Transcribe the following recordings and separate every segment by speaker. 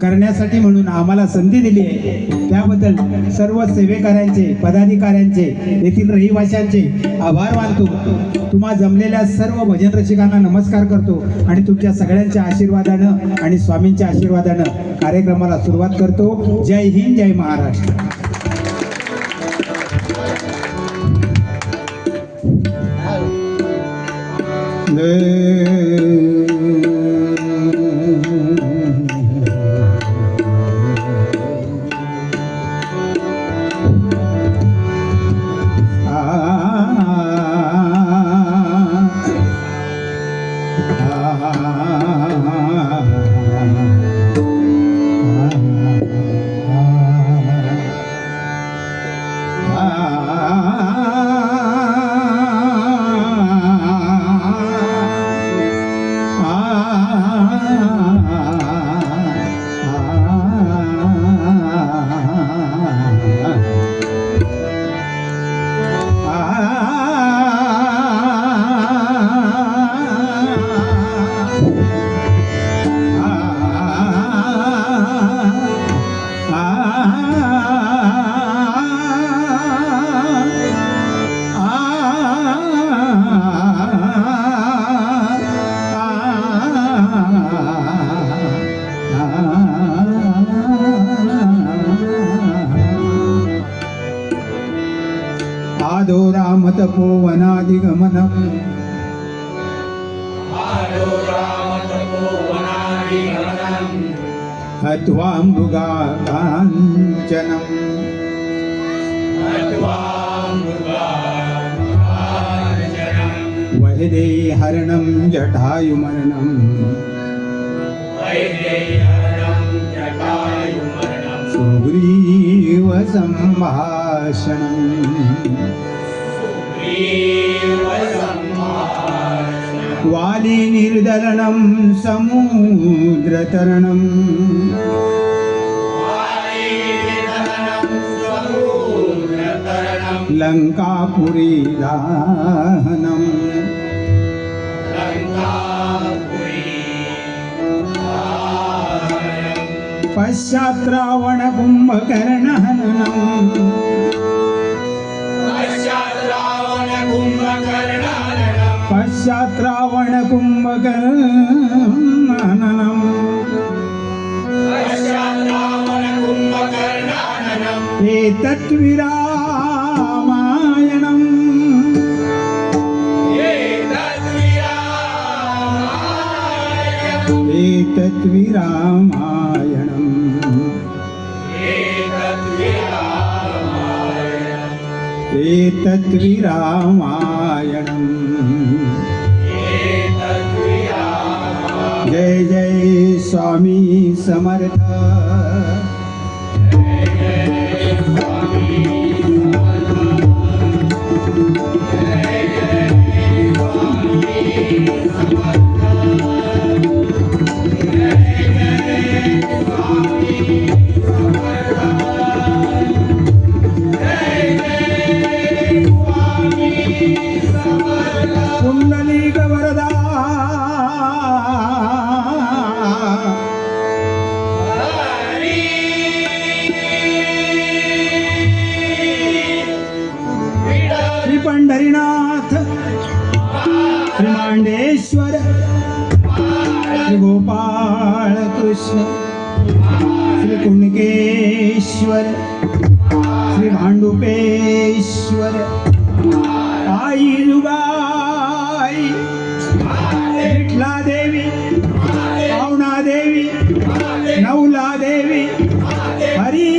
Speaker 1: करण्यासाठी म्हणून आम्हाला संधी दिली आहे, त्याबद्दल सर्व सेवेकऱ्यांचे, पदाधिकाऱ्यांचे, येथील रहिवाशांचे आभार मानतो. तुम्हा जमलेल्या सर्व भजन रसिकांना नमस्कार करतो आणि तुमच्या सगळ्यांच्या आशीर्वादानं आणि स्वामींच्या आशीर्वादानं कार्यक्रमाला सुरुवात करतो. जय हिंद, जय महाराष्ट्र. तपोवनादिगमन हत्वा मृगाकाञ्चनम् वैदेहरणं जटायुमरणं सुग्रीव सम्भाषणम् वाली निर्दलनं समुद्रतरणं लंकापुरी दाहनम् पश्चात् रावण कुंभकर्ण हननम् पश्चात् रावण कुंभकर्णनम् एतद्विरामायणम् एतद्विरामायणम् एतद्विरामायणम्. जय जय स्वामी समर्थ. पुंडलिक वरदा श्री पंढरीनाथ, श्री मांडेश्वर, श्री गोपाळ कृष्ण, श्री कुणकेश्वर, श्री भांडुपेश्वर, आई जुगाई, विठला देवी, पावना देवी, नवला देवी, हरी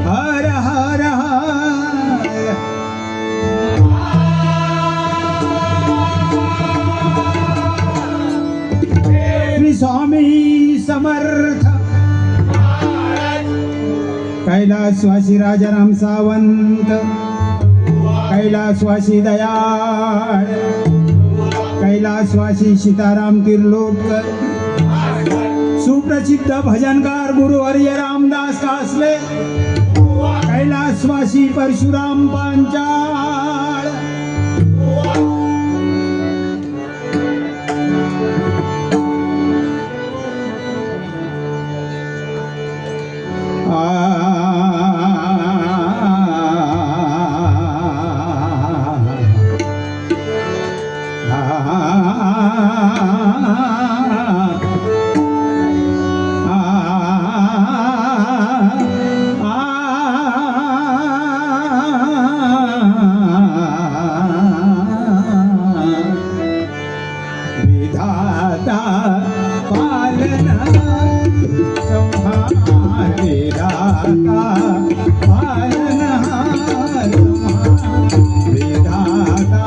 Speaker 1: हर हर हर. श्री स्वामी समर्थ. कैलासवासी राजाराम सावंत, कैलासवासी दयाळ, कैलासवासी सीताराम तिर्लोटकर, सुप्रसिद्ध भजनकार गुरुवर्य रामदास कासले, कैलासवासी परशुराम पांचाळ, विधाता पालनहार विधाता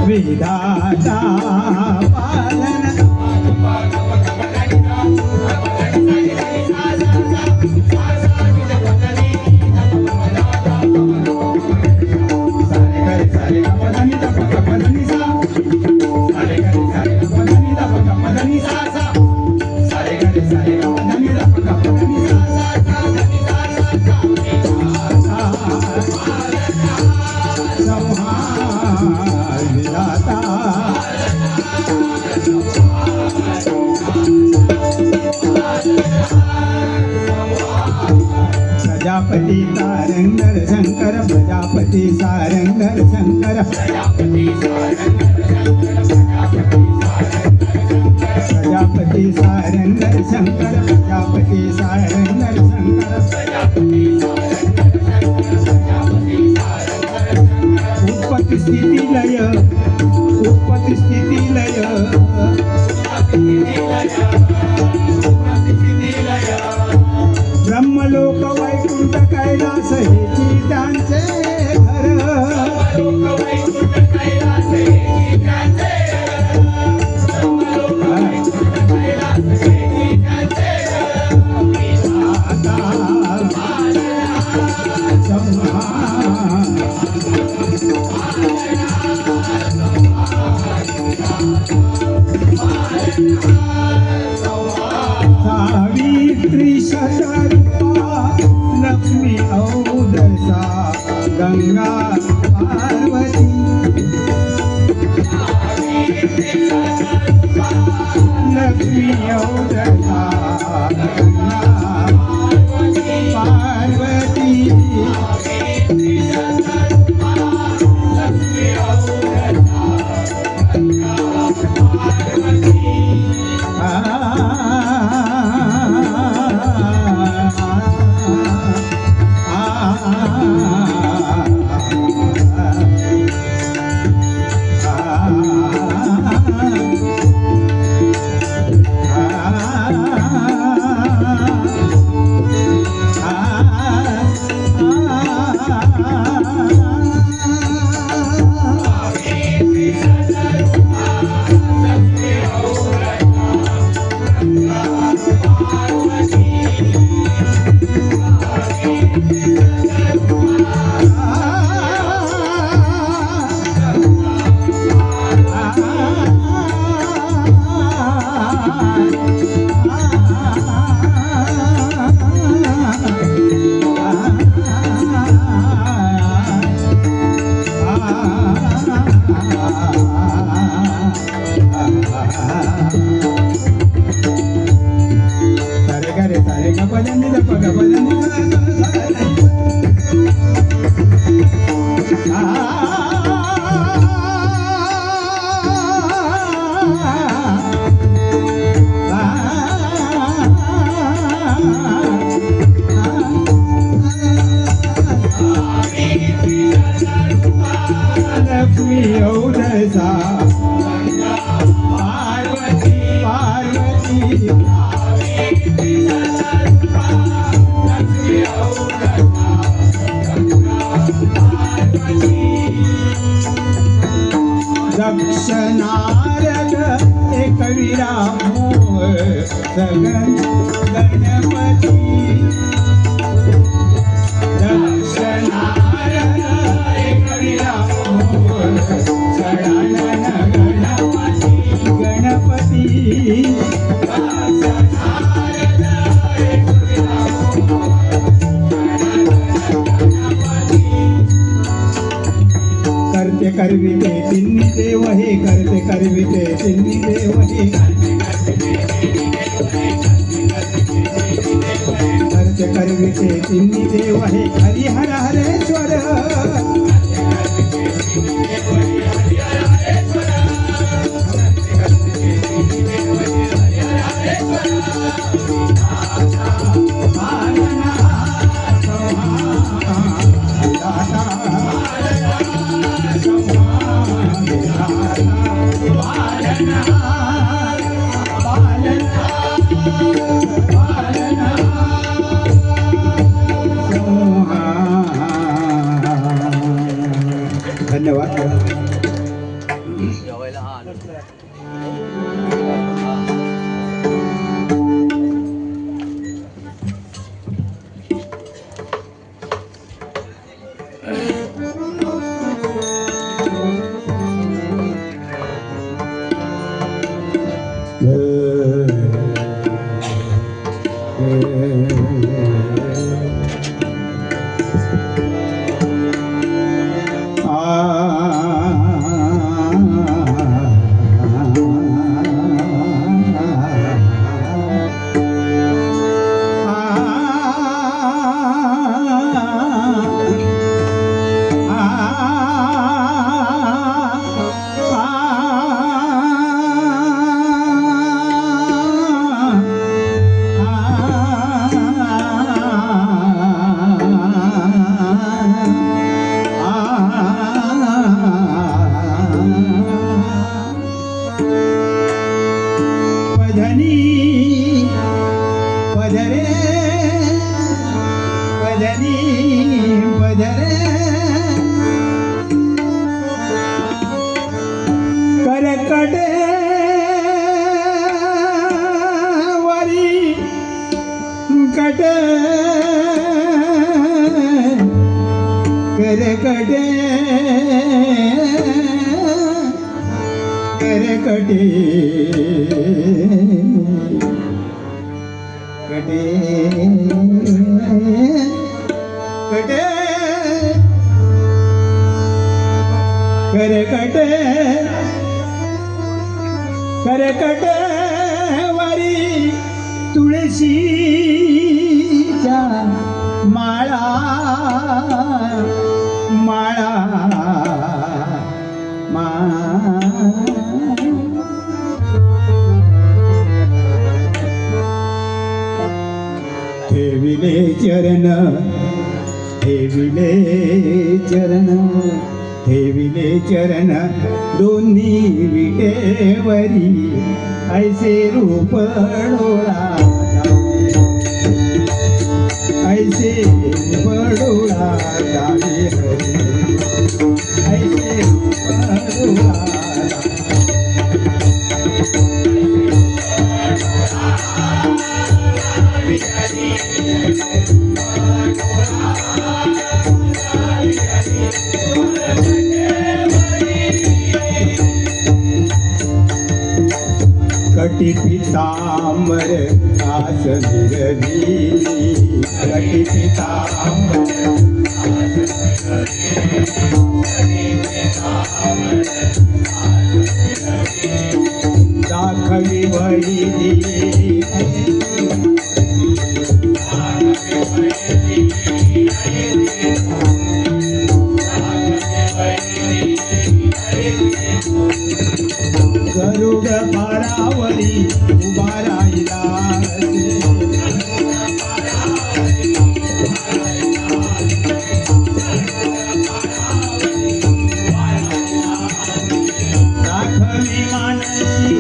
Speaker 1: विधाता पालन प्रजापति सारंगर शंकर प्रजापति सारंगर शंकर प्रजापति सारंगर शंकर प्रजापति सारंगर शंकर उत्पत्ति स्थिति लय उत्पत्ति स्थिति लय ब्रह्मलोक वैकुंठ कैलास हेची त्यांचे घर सावित्री शतरूपा लक्ष्मी औदसा गंगा पार्वती लक्ष्मी औदसा गंगा पार्वती नारद एकविरा सगन गणपती करविते तिन्ही देव हे करते करविते तिन्ही देव हे करते करविते तिन्ही देव हे हरिहर हरेश्वर धन्यवाद. करकटे वरी कटे करकटे करकटे कटे कटे करकटे करकटे वरी तुळशीच्या माळा माळा ठेविले चरण ठेविले चरण ठेविले चरण दोन्ही विटेवरी ऐसे रूप डोळा ऐसे रूप डोळा हरी ऐसे रूप डोळा कटी पीतांबर आस निरली कटी पीतांबर दाखवी वैदी गरुड पारावरी उभा राहिला दाखवी मानसी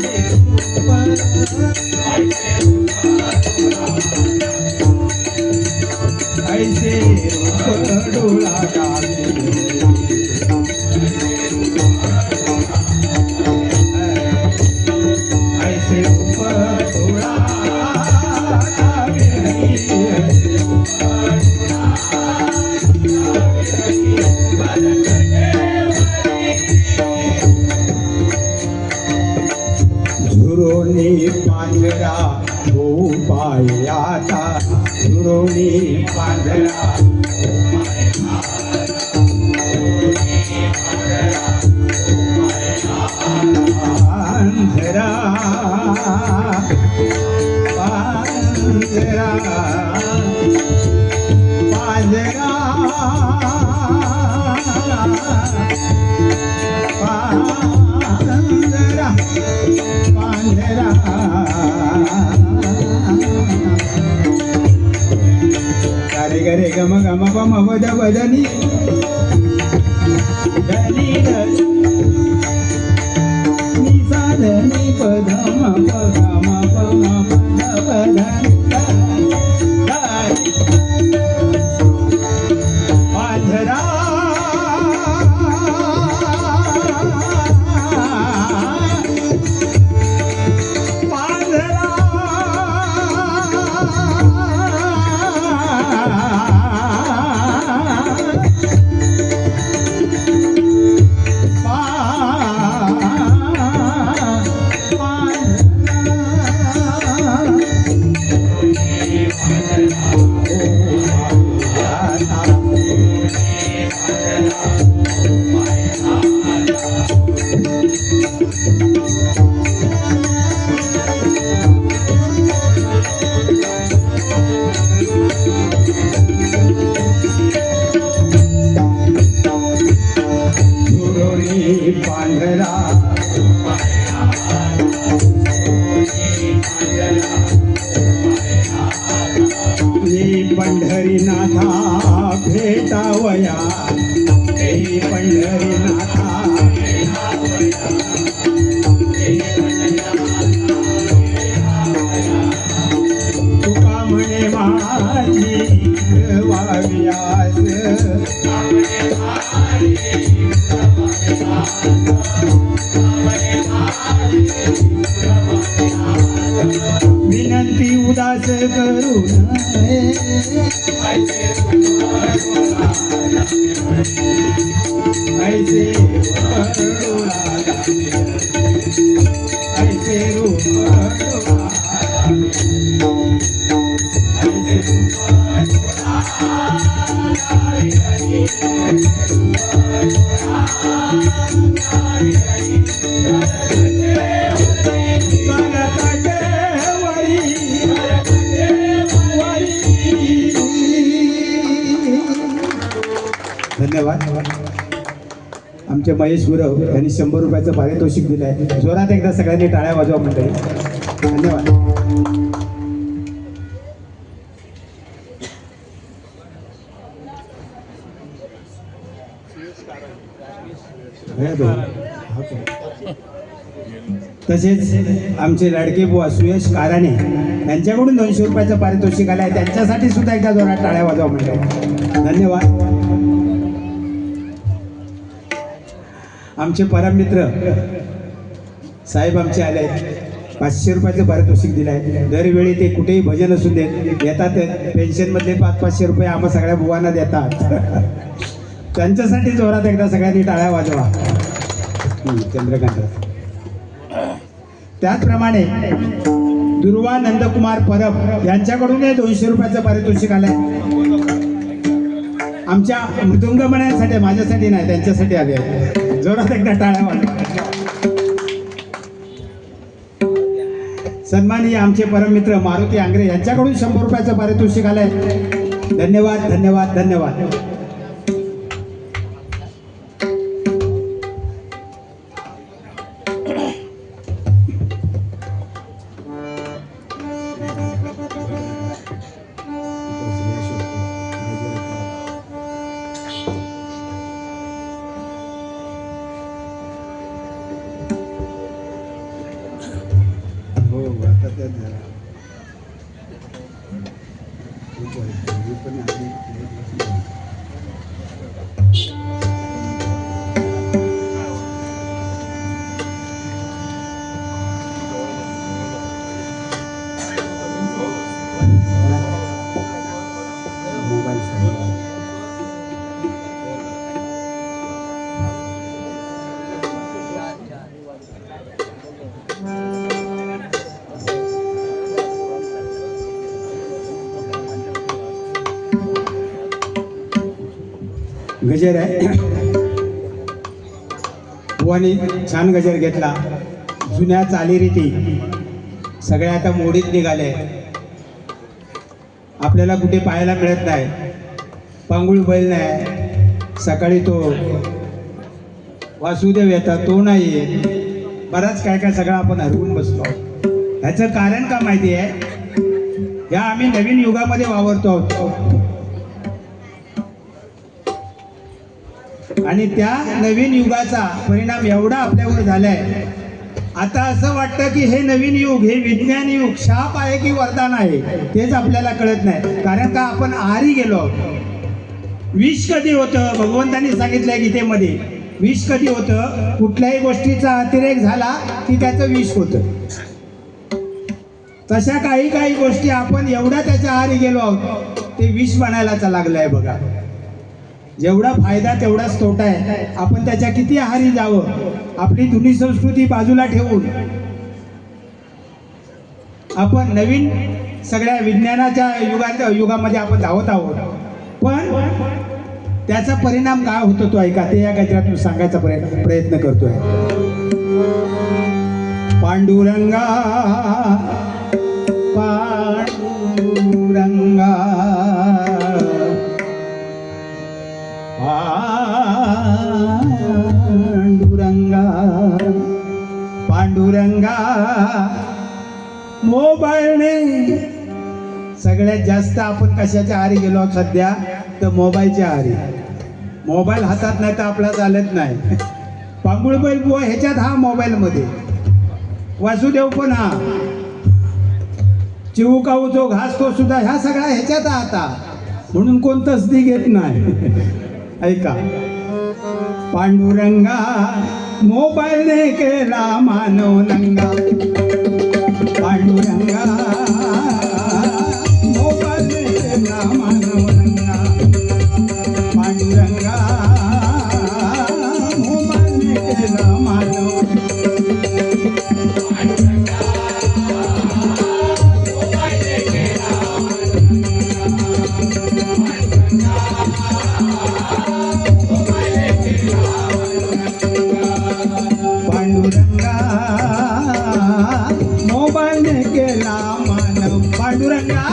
Speaker 1: ऐसे रूप डोळा झुरोनी पांढरा हो पायाचा झुरोनी पांढरा पांजरा पांजरा पांजरा रे ग रे गम गम पम वद वदनी धनी नि सा धनी पद म प ग म प म प द प ध पांझरा पंढरीनाथा भेटावया हे पंढरीनाथा तुका म्हणे माझी वाव्यास विनंती उदास करू नये ऐसे ऐसे धन्यवाद. आमचे महेश गुरव यांनी 100 रुपयाचं पारितोषिक दिलं आहे. जोरात एकदा सगळ्यांनी टाळ्या वाजवा मंडळी. धन्यवाद. तसेच आमचे लाडके बुवा सुयश काराणे यांच्याकडून 200 रुपयाचं पारितोषिक आलं आहे. त्यांच्यासाठी सुद्धा एकदा जोरात टाळ्या वाजवा मंडळी. धन्यवाद. आमचे परममित्र साहेब आमचे आले आहेत. 500 रुपयाचं पारितोषिक दिलं आहे. दरवेळी ते कुठेही भजन असू देत येतात. पेन्शनमधले 500-500 रुपये आम्हा सगळ्या बुवांना देतात. त्यांच्यासाठी जोरात एकदा सगळ्यांनी टाळ्या वाजवा. चंद्रकांत. त्याचप्रमाणे दुर्वा नंदकुमार परब यांच्याकडूनही 200 रुपयाचं पारितोषिक आलंय. आमच्या मृदुंग म्हणण्यासाठी, माझ्यासाठी नाही, त्यांच्यासाठी आले आहे. जोरात एकदा टाळ्या वाजवा. सन्माननीय आमचे परममित्र मारुती आंग्रे यांच्याकडून 100 रुपयाचं पारितोषिक आलंय. धन्यवाद धन्यवाद धन्यवाद. गजर आहे. बुवानी छान गजर घेतला. जुन्या चालीरीती सगळ्या आता मोडीत निघाले. आपल्याला कुठे पाहायला मिळत नाही. पांगुळ बैल नाही, सकाळी तो वासुदेव येतात तो नाही येत, बराच काय काय सगळं आपण हरवून बसलो. ह्याचं कारण का माहिती आहे? या आम्ही नवीन युगामध्ये वावरतो आहोत आणि त्या नवीन युगाचा परिणाम एवढा आपल्यावर झालाय. आता असं वाटतं की हे नवीन युग, हे विज्ञान युग शाप आहे की वरदान आहे तेच आपल्याला कळत नाही. कारण का आपण आहारी गेलो आहोत. विष कधी होतं? भगवंतांनी सांगितलंय गीतेमध्ये, विष कधी होतं? कुठल्याही गोष्टीचा अतिरेक झाला की त्याचं विष होतं. तशा काही काही गोष्टी आपण एवढ्या त्याच्या आहारी गेलो आहोत ते विष बनायला लागलंय बघा. जेवढा फायदा तेवढाच तोटा आहे. आपण त्याच्या किती आहारी जावं? आपली जुनी संस्कृती बाजूला ठेवून आपण नवीन सगळ्या विज्ञानाच्या युगामध्ये आपण धावत आहोत. पण त्याचा परिणाम काय होतो तो ऐका, ते या गजरातून सांगायचा प्रयत्न करतोय. पांडुरंगा पांडुरंगा पांडुरंगा पांडुरंगा. मोबाईलने सगळ्यात जास्त आपण कशाच्या आहारी गेलो सध्या? तर मोबाईलच्या आहारी. मोबाईल हातात नाही तर आपला चालत नाही. पांगुळ बैल बुवा ह्याच्यात हा मोबाईलमध्ये, वासुदेव पण हा, चिवकाऊ जो घास तो सुद्धा ह्या सगळ्या ह्याच्यात आता. म्हणून कोण तसदी घेत नाही. ऐका, पांडुरंगा मोबाईलने केला मानव नंगा. पांडुरंगा मोबाईलने केला मानव नंगा. पांडुरंगा मोबाईलने केला मानव. पांडुरंगा मोबाईलने केला मानव. पांडुरंगा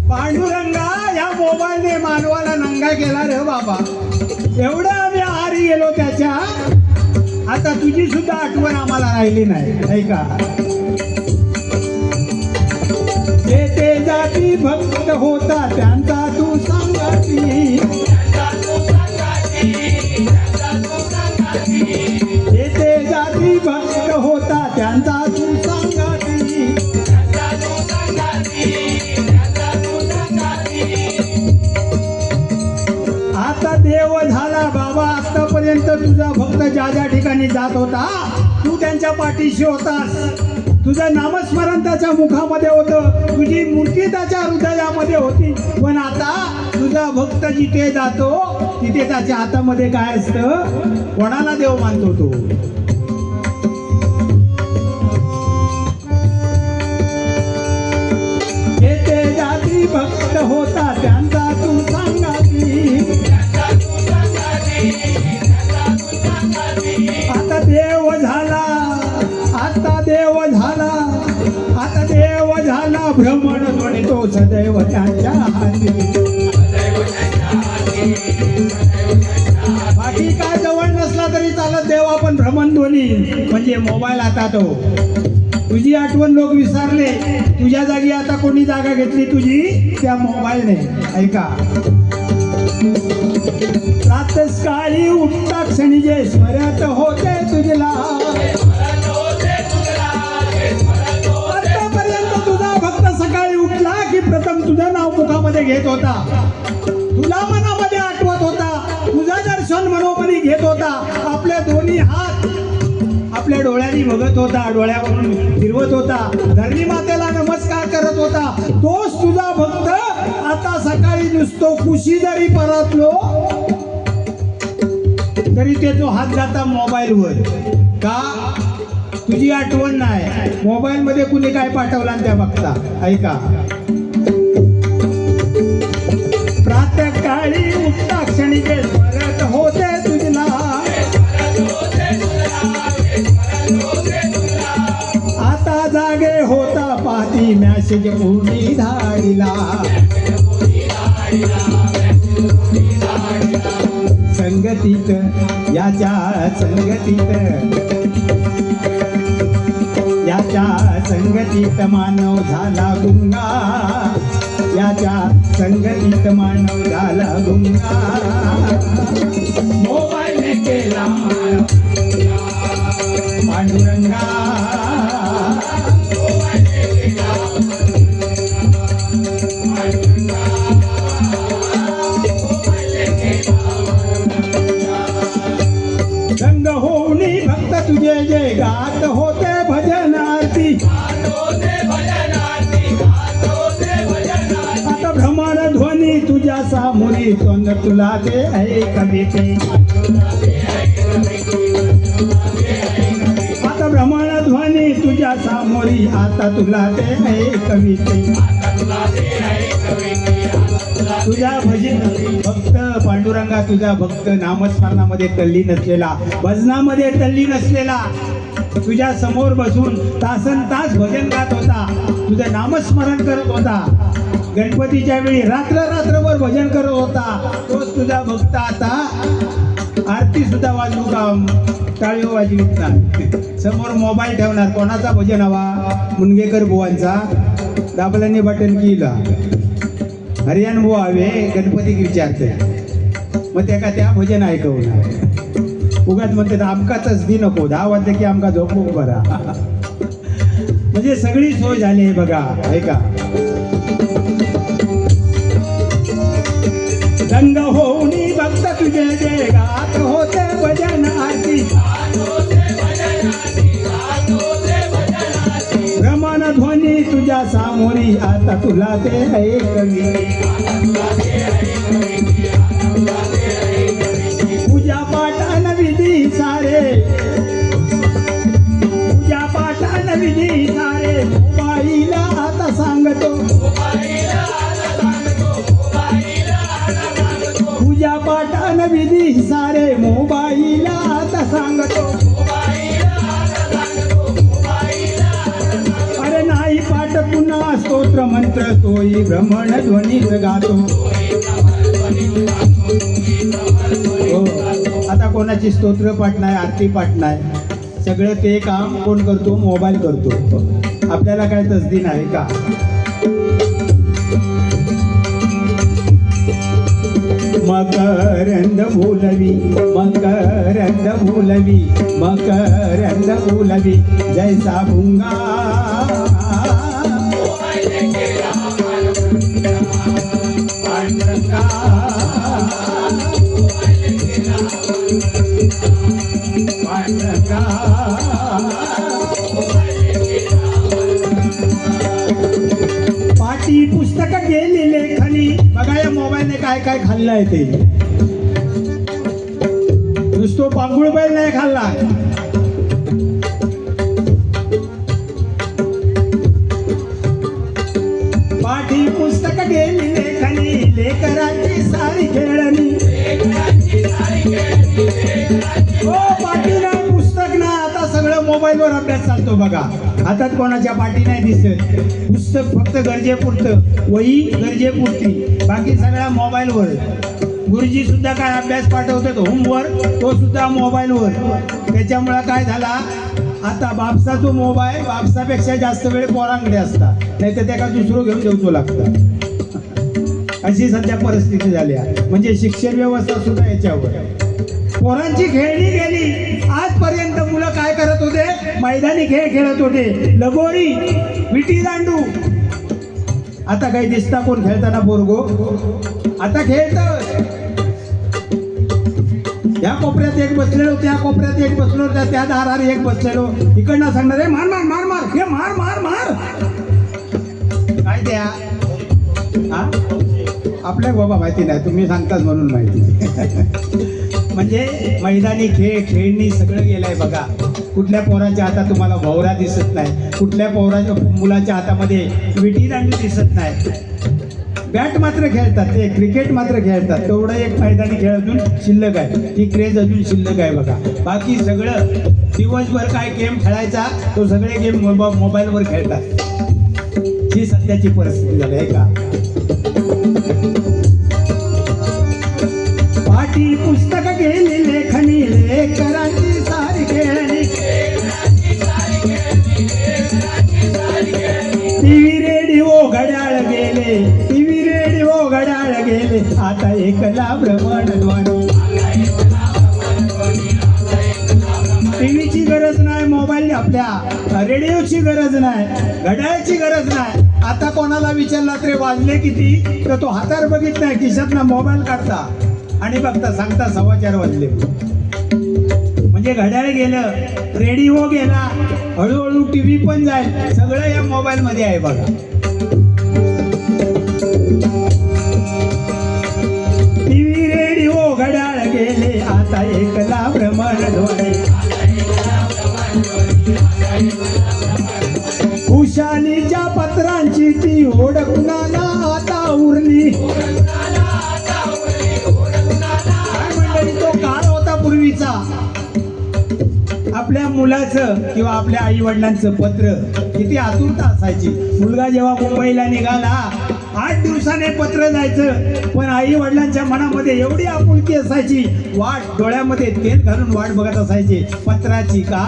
Speaker 1: पांडुरंगा या मोबाईलने मानवाला नंगा केला रे बाबा. एवढं आम्ही आहारी गेलो त्याच्या, आता तुझी सुद्धा आठवण आम्हाला राहिली नाही. ऐका, जेथे जाती भक्त होता त्यांचा तू सांगाती. जेथे जाती भक्त होता त्यांचा तू सांगाती. आता देव झाला बाबा. आतापर्यंत तुझा भक्त ज्या ज्या ठिकाणी जात होता तू त्यांच्या पाठीशी होतास. तुझं नामस्मरण त्याच्या मुखामध्ये होतं, तुझी मूर्ती त्याच्या हृदयामध्ये होती. पण आता तुझा भक्त जिथे जातो तिथे त्याच्या हातामध्ये काय असतं? कोणाला देव मानतो तो? जेथे जाती भक्त होता त्यांचा तू सांगाती. आता देव झाला, आता देव झाला, आता देव झाला भ्रमण ध्वनी तो सदैव त्यांच्या हाती. बाकी काय जवळ नसला तरी चालत, देव आपण भ्रमणध्वनी म्हणजे मोबाईल. आता तो तुझी आठवण लोक विसरले, तुझ्या जागी आता कोणी जागा घेतली तुझी? त्या मोबाईलने. ऐका, प्रातःकाळी उठता क्षणी जे स्मरत होते तुझला. आतापर्यंत तुझा भक्त सकाळी उठला की प्रथम तुझं नाव मुखामध्ये घेत होता, तुला मनामध्ये आठवत होता, तुझं दर्शन मनोमनी घेत होता, आपले दोन्ही हात आपल्या डोळ्यांनी बघत होता, डोळ्यावरून फिरवत होता, धरणी मातेला नमस्कार करत होता. तोच तुझा भक्त आता सकाळी नुसतो खुशी जरी परतलो तरी तो हात जाता मोबाईलवर. का? तुझी आठवण नाही. मोबाईल मध्ये कुणी काय पाठवला त्या बघता. ऐका, प्रातःकाळी उठता क्षणी जे स्मरत होते तुझला. आता जागे होता पाहती मॅसेज पूर्णी धाडी. मोरीला संगतीत याच्या संगतीत मानव झाला गुंगा याच्या संगतीत मानव झाला गुंगा मोबाईल केला पांडुरंगा रंग होऊनी भक्त तुझे जय गात होते भजन आरती आता भ्रमण ध्वनी तुझ्या सामोरी तोंड तुला ते ऐकविते आता भ्रमण ध्वनी तुझ्या सामोरी आता तुला ते ऐकविते तुझ्या भजन भक्त पांडुरंगा तुझा भक्त नामस्मरणामध्ये तल्लीन नसलेला भजनामध्ये तल्लीन नसलेला तुझ्या समोर बसून तासन तास भजन गात होता तुझं नामस्मरण करत होता गणपतीच्या वेळी रात्रभर भजन करत होता तोच तुझा भक्त आता आरती सुद्धा वाजवू का टाळी वाजवीत नाही समोर मोबाईल ठेवणार कोणाचा भजन हवा मुनगेकर बुवांचा दाबल्याने बटन केला हरियाण बुवा हवे गणपतीक विचारते मग त्या भजन ऐकवणार उगाच म्हणते आमका तसदी नको 10 वाजले की आमका झोपू बरा म्हणजे सगळी सोय झाली आहे बघा ऐका रंग होऊनी भक्त तुझे जय गात होते भजन आरती भ्रमण ध्वनी तुझ्या सामोरी आता तुला ते ऐकविते पूजा पाठान विधी सारे बाईला आता सांगतो पूजा पाठान विधी सारे मोबाईला आता सांगतो अरे नाही पाठ पुन्हा स्तोत्र मंत्र तोही भ्रमण ध्वनीच गातो हो आता कोणाची स्तोत्र पाठ नाही आरती पाठ नाही सगळं ते काम कोण करतो मोबाईल करतो आपल्याला काय तसदी नाही का मकरंद भूलवी जैसा भुंगा पाटी पुस्तक गेली लेखनी बघा या मोबाईलने काय काय खाल्लंय ते नुसतो पांगुळ बैल नाही खाल्ला पाठी पुस्तक गेली लेखनी लेकरांची सारी खेळणी हो पाठी ना पुस्तक ना आता सगळं मोबाईलवर अभ्यास चालतो बघा हातात कोणाच्या पाठी नाही दिसत पुस्तक फक्त गरजेपुरतं वही गरजेपुरती बाकी सगळ्या मोबाईलवर गुरुजी सुद्धा काय अभ्यास पाठवतात होमवर्क तो सुद्धा मोबाईलवर त्याच्यामुळे काय झाला आता बापसाचा मोबाईल बापसापेक्षा जास्त वेळ पोरांकडे असता नाही तर त्याला दुसरं घेऊन देऊचो लागतं अशी सध्या परिस्थिती झाली आहे म्हणजे शिक्षण व्यवस्था सुद्धा याच्यावर पोरांची खेळणी गेली आजपर्यंत मुलं काय करत होते मैदानी खेळ खेळत होते लगोरी विटी दांडू आता काही दिसता कोण खेळताना पोरगो आता खेळत या कोपऱ्यात एक बसलेलो त्या कोपऱ्यात एक बसलो त्या दारावर एक बसलेलो इकडनं सांगणार रे मार मार मार मार हे मार मार मार काय द्या हा आपल्या बाबा माहिती नाही तुम्ही सांगताच म्हणून माहिती म्हणजे मैदानी खेळणी सगळं गेलंय बघा कुठल्या पोराच्या हातात तुम्हाला भोवरा दिसत नाही कुठल्या मुलाच्या हातामध्ये विटी दांडू दिसत नाही बॅट मात्र खेळतात ते क्रिकेट मात्र खेळतात तेवढं एक मैदानी खेळ अजून शिल्लक आहे ती क्रेज अजून शिल्लक आहे बघा बाकी सगळं दिवसभर काय गेम खेळायचा तो सगळे गेम मोबाईलवर खेळतात ही सध्याची परिस्थिती झाली आहे का. पाठी पुस्तक गेली लेखनी लेकरांची सारी खेळणी, टीव्ही रेडिओ घड्याळ गेले, टीव्ही रेडिओ घड्याळ गेले, आता एकला भ्रमणध्वनी. टीव्हीची गरज नाही, मोबाईल आपल्या रेडिओची गरज नाही, घड्याळाची गरज नाही. आता कोणाला विचारला तरी वाजले किती तर तो हातावर बघित नाही, खिशातनं मोबाईल काढता आणि बघता सांगता 4:15 वाजले. म्हणजे घड्याळ गेलं, रेडिओ गेला, हळूहळू टीव्ही पण जाईल, सगळं या मोबाईल मध्ये आहे बघा. टीव्ही रेडिओ घड्याळ गेले, आता एकला भ्रमणध्वनी. खुशालीच्या पत्रांची ती ओढ कुणाला आता उरली. काय मंडळी, तो काळ होता पूर्वीचा. आपल्या मुलाचं किंवा आपल्या आई वडिलांचं पत्र किती आतुरता असायची. मुलगा जेव्हा मुंबईला निघाला 8 दिवसाने पत्र जायचं, पण आई वडिलांच्या मनामध्ये एवढी आपुलकी असायची, वाट डोळ्यामध्ये तेल घालून वाट बघत असायची पत्राची, का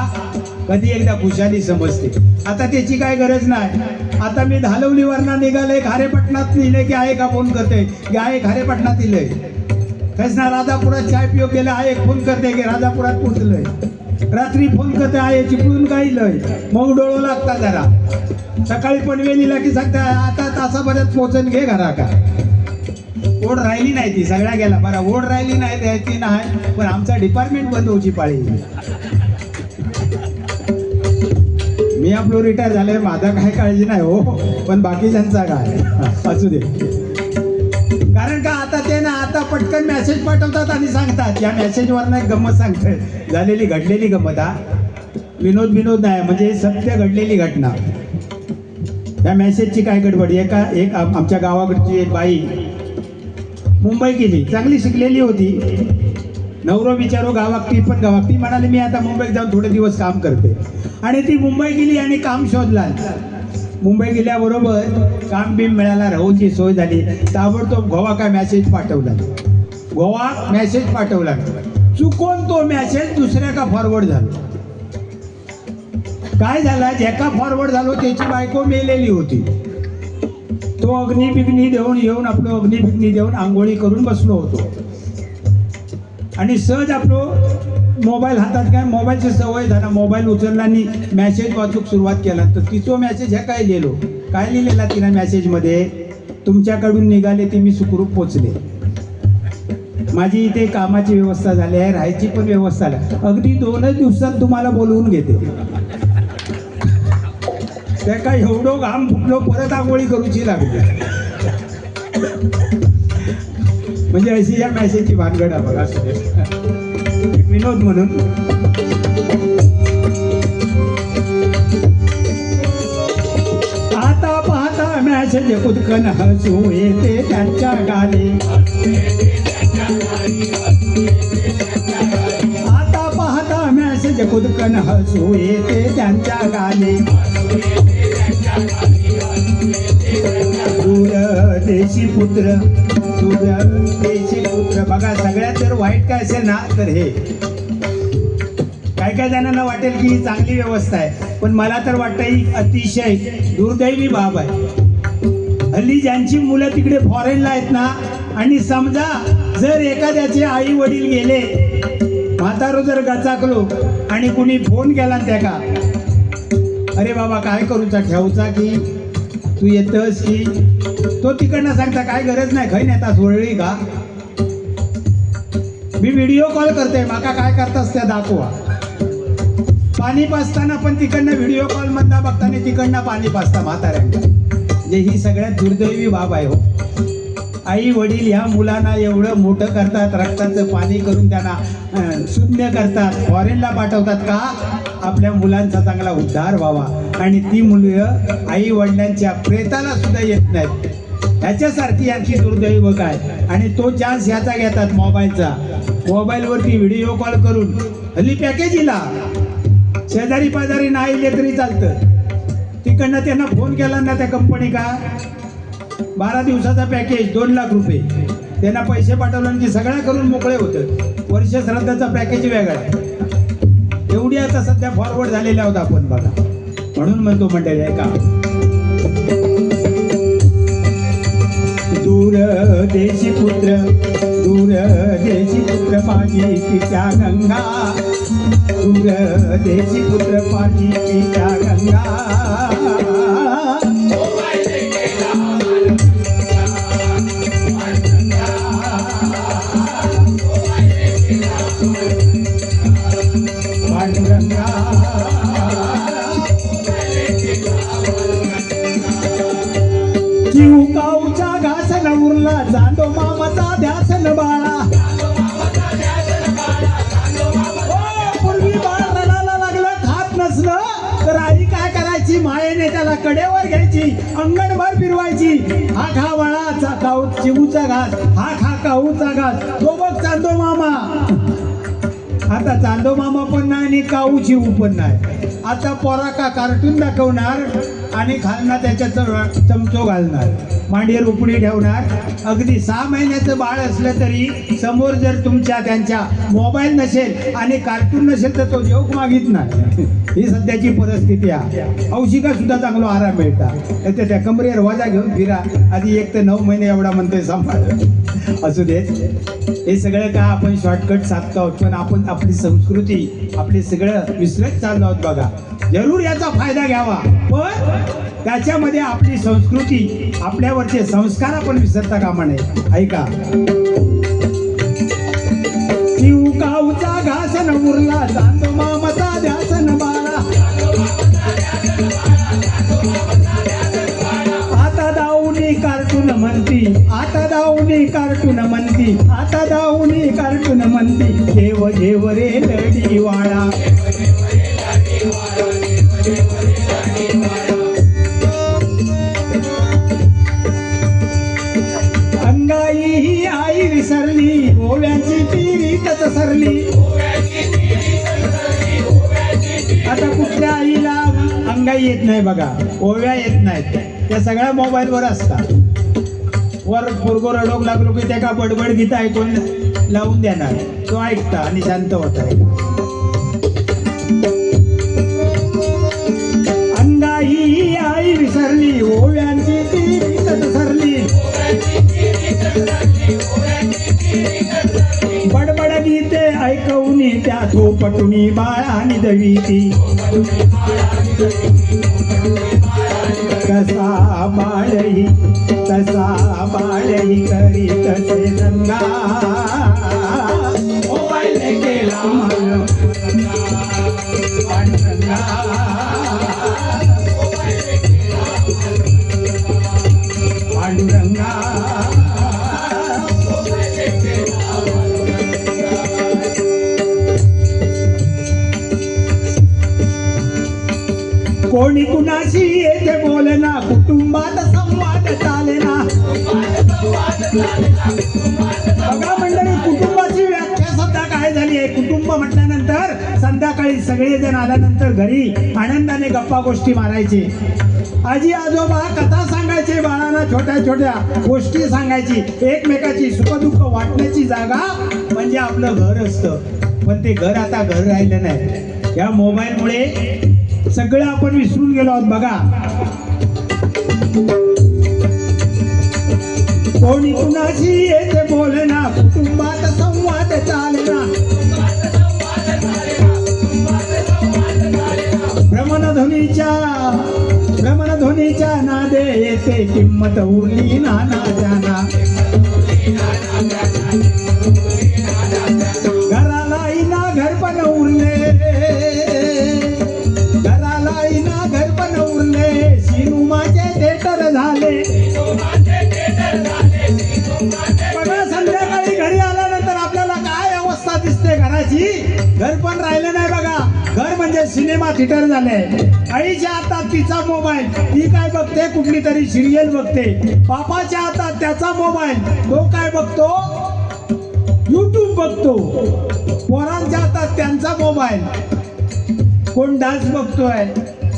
Speaker 1: कधी एकदा खुशाली समजते. आता त्याची काय गरज नाही. आता मी धालवलीवरनं निघाले, खारेपटणात लिहिले की आहे का फोन करते की आहे खारेपटणात लिहिलंय, कसना राजापुरात चाय पिऊ गेला आहे फोन करते की राजापुरात पोचलंय, रात्री फोन करते आहे चिपळून काही लय, मग डोळं लागता जरा. सकाळी पनवेलीला की सांगता आता तासाभरात पोचन घे घरा का. ओढ राहिली नाही, ती सगळ्या गेला बरं. ओढ राहिली नाही द्यायची नाही, पण आमचा डिपार्टमेंट बंद होची पाळी. मी आपलं रिटायर झालंय, माझा काही काळजी नाही हो, पण बाकीच्यांचा काय असू दे. कारण का आता ते ना आता पटकन मेसेज पाठवतात आणि सांगतात. या मेसेजवरनं एक गंमत सांगतोय, झालेली घडलेली गंमत. हा विनोद नाही, म्हणजे सत्य घडलेली घटना. या मेसेजची काय गडबड, एक आमच्या गावाकडची एक बाई मुंबई गेली, चांगली शिकलेली होती. नवरो विचारो गावात, ती पण गावात. ती म्हणाली मी आता मुंबईत जाऊन थोडे दिवस काम करते, आणि ती मुंबई गेली आणि काम शोधला. मुंबई गेल्याबरोबर काम बिम मिळाला, राहूची सोय झाली. ताबडतोब गोवा का मेसेज पाठवला, गोवा मेसेज पाठवला. चुकून तो मेसेज दुसऱ्या का फॉरवर्ड झाला. काय झाला, ज्याका फॉरवर्ड झालो त्याची बायको मेलेली होती. तो अग्निबिग्नी देऊन येऊन आपलं अग्निबिग्नी देऊन आंघोळी करून बसलो होतो, आणि सहज आपलं मोबाईल हातात, काय मोबाईलची सवय झाला, मोबाईल उचलला आणि मेसेज वाचूक सुरुवात केला. तर तिचा मेसेज ह्या काय लिहिलो, काय लिहिलेला तिनं मेसेजमध्ये, तुमच्याकडून निघाले ते मी सुखरूप पोचले, माझी इथे कामाची व्यवस्था झाली आहे, राहायची पण व्यवस्था झाली, अगदी 2च दिवसात तुम्हाला बोलवून घेते. त्या काय एवढं घाम फुटलो, परत आंघोळी करूची लागली. म्हणजे अशी या मेसेजची भानगड आहे बघा. विनोद म्हणून आता पाहता मेसेज कुदकन हसू येते त्यांच्या गाली. आता पाहता मेसेज कुदकन हसू येते त्यांच्या गाली. दूर देशी पुत्र, दूर देशी पुत्र. बघा सगळ्यात जर वाईट काय असेल ना तर हे. काय जणांना वाटेल की ही चांगली व्यवस्था आहे, पण मला तर वाटतं ही अतिशय दुर्दैवी बाब आहे. हल्ली ज्यांची मुलं तिकडे फॉरेनला आहेत ना, आणि समजा जर एखाद्याचे आई वडील गेले, म्हातारो जर गचाकलो आणि कुणी फोन केला त्या का, अरे बाबा काय करूचा, ठेवचा की तू येतस की, तो तिकडनं सांगता काय गरज नाही, खै नेता सोडली का, मी व्हिडिओ कॉल करते, माका काय करतास त्या दाखवा. पाणी पाजताना पण तिकडनं व्हिडिओ कॉल मधला बघताना तिकडनं पाणी पाजता म्हाताऱ्यांना. म्हणजे ही सगळ्यात दुर्दैवी बाब आहे हो. आई वडील ह्या मुलांना एवढं मोठं करतात, रक्ताचं पाणी करून त्यांना शून्य करतात, फॉरेनला पाठवतात का, आपल्या मुलांचा चांगला उद्धार व्हावा. आणि ती मुलं आई वडिलांच्या प्रेताला सुद्धा येत नाहीत. ह्याच्यासारखी यांची दुर्दैव काय. आणि तो चान्स ह्याचा घेतात मोबाईलचा, मोबाईलवरती व्हिडिओ कॉल करून. हल्ली पॅकेज इला शेजारी पाजारी नाही इले तरी चालतं, तिकडनं त्यांना फोन केला ना त्या कंपनी का 12 दिवसाचा पॅकेज 2 लाख रुपये त्यांना पैसे पाठवले की सगळ्या करून मोकळे होतं. वर्ष श्राद्धाचा पॅकेज वेगळा आहे. एवढी आता सध्या फॉरवर्ड झालेल्या आहोत आपण बघा. म्हणून म्हणतो मंडळी आहे का दूर देशी पुत्र माझी पित्या गंगा दूर देशी पुत्र माझी पित्या गंगा जीव काऊचा घास न उरला जांडो मामाचा ध्यास न बाळा पूर्वी बाळ रडायला लागलं खात नसलं तर आई काय करायची मायेने त्याला कडेवर घ्यायची अंगणभर फिरवायची हा खा बाळा काऊ चिवूचा घास हा खा काऊचा घास तो बघ चांदो मामा. आता चांदो मामा पण नाही आणि काऊ चिवू पण नाही. आता पोरा का कार्टून दाखवणार आणि खालना त्याच्यात चमचो घालणार मांडीवर उपडी ठेवणार. अगदी 6 महिन्याचं बाळ असलं तरी समोर जर तुमच्या त्यांच्या मोबाईल नसेल आणि कार्टून नसेल तर तो जेवक मागित नाही. ही सध्याची परिस्थिती आहे. औषिका सुद्धा चांगला आराम मिळतात तर त्या कमरेवर वजा घेऊन फिरा. आधी 1 ते 9 महिने एवढा म्हणतोय सांभाळ असू देत. हे सगळं का आपण शॉर्टकट साधतो आहोत पण आपण आपली संस्कृती आपले सगळं विसरत चाललो आहोत बघा. जरूर याचा फायदा घ्यावा पण त्याच्यामध्ये आपली संस्कृती आपल्यावरचे संस्कार आपण विसरता कामा नये. ऐका जीव काऊचा घास न उरला जातो मामाचा ध्यास न बाळा आता दाऊनी कार्टून म्हणती आता दाऊनी कार्टून म्हणती आता दाऊनी कार्टून म्हणती देव देव रे लडी वाळा अंगाई ही आई विसरली ओव्याची तिरीतच सरली. आता कुठल्या आईला अंगाई येत नाही बघा ओव्या येत नाहीत त्या सगळ्या मोबाईलवर असतात. वर पोरगो रडोक लागलो की त्या का बडबड गीत ऐकून लावून देणार तो ऐकता आणि शांत होता. अंगाई आई विसरली ओव्यांची तिरीतच सरली बडबड गीते ऐकवून त्या थोपटुनी बाळानी दवीती कसा बाळही करी तसे रंगा केला पांडुरंगा कोणी कुणाशी येते बोलना कुटुंबात संवाद चालेना. बघा मंडळी कुटुंबाची व्याख्या सध्या काय झाली आहे. कुटुंब म्हटल्यानंतर संध्याकाळी सगळेजण आल्यानंतर घरी आनंदाने गप्पा गोष्टी मारायचे. आजी आजोबा कथा सांगायचे बाळांना छोट्या छोट्या गोष्टी सांगायची एकमेकाची सुखदुःख वाटण्याची जागा म्हणजे आपलं घर असतं. पण ते घर आता घर राहिलं नाही. या मोबाईलमुळे सगळं आपण विसरून गेलो आहोत बघा. कोणी कुणाशी येते बोलना कुटुंबात संवाद चालना भ्रमणध्वनीच्या नादे येते किंमत उरली नाना जाना. घराला इना घर पण उरले सिनेमाचे थिएटर झाले. बघा संध्याकाळी घरी आल्यानंतर आपल्याला काय अवस्था दिसते घराची. घर पण राहिलं नाही बघा. घर म्हणजे सिनेमा थिएटर झाले. आईच्या हातात तिचा मोबाईल ती काय बघते कुठली तरी सिरियल बघते. बापाच्या हातात त्याचा मोबाईल तो काय बघतो YouTube बघतो. पोरांच्या हातात त्यांचा मोबाईल कोण डान्स बघतोय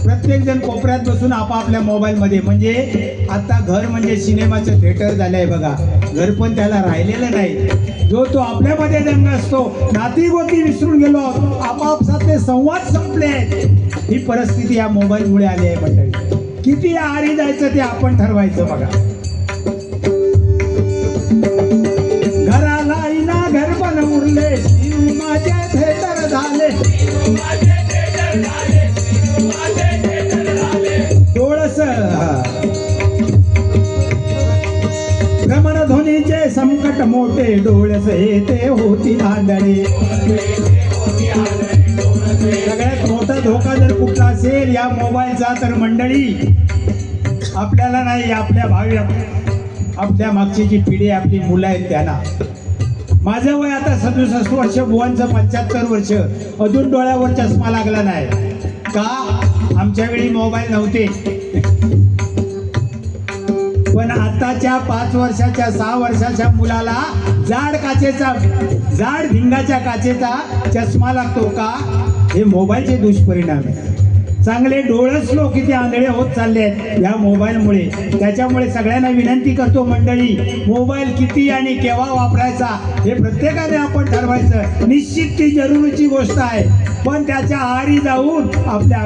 Speaker 1: प्रत्येक जण कोपऱ्यात बसून आपापल्या मोबाईलमध्ये, म्हणजे आता घर म्हणजे सिनेमाचं थिएटर झालंय बघा. घर पण त्याला राहिलेलं नाही. जो तो आपल्यामध्ये रंग असतो. नाती गोती विसरून गेलो आहोत. आपापसातले संवाद संपले आहेत. ही परिस्थिती या मोबाईलमुळे आली आहे मंडळी. किती आरी जायचं ते आपण ठरवायचं बघा. घराला इना घर पण उरले, सिनेमाचे थिएटर झाले. डोळस भ्रमणध्वनीचे संकट मोठे, डोळस येते होती आंधळे. सगळ्यात मोठा धोका जर कुठला असेल या मोबाईलचा तर मंडळी आपल्याला नाही, आपल्या भावी, आपल्या मागची जी पिढी आपली मुलं आहेत त्यांना. माझं वय आता 67 वर्ष, बुवांचं 75 वर्ष, अजून डोळ्यावर चष्मा लागला नाही. का? आमच्या वेळी मोबाईल नव्हते. पण आताच्या 5 वर्षाच्या 6 वर्षाच्या मुलाला जाड भिंगाच्या काचेचा चष्मा लागतो. का? हे मोबाईलचे दुष्परिणाम आहे. चांगले डोळसलो किती आंधळे होत चालले आहेत या मोबाईलमुळे. त्याच्यामुळे सगळ्यांना विनंती करतो मंडळी, मोबाईल किती आणि केव्हा वापरायचा हे प्रत्येकाने आपण ठरवायचं. निश्चित ती जरुरीची गोष्ट आहे, पण त्याच्या आहारी जाऊन आपल्या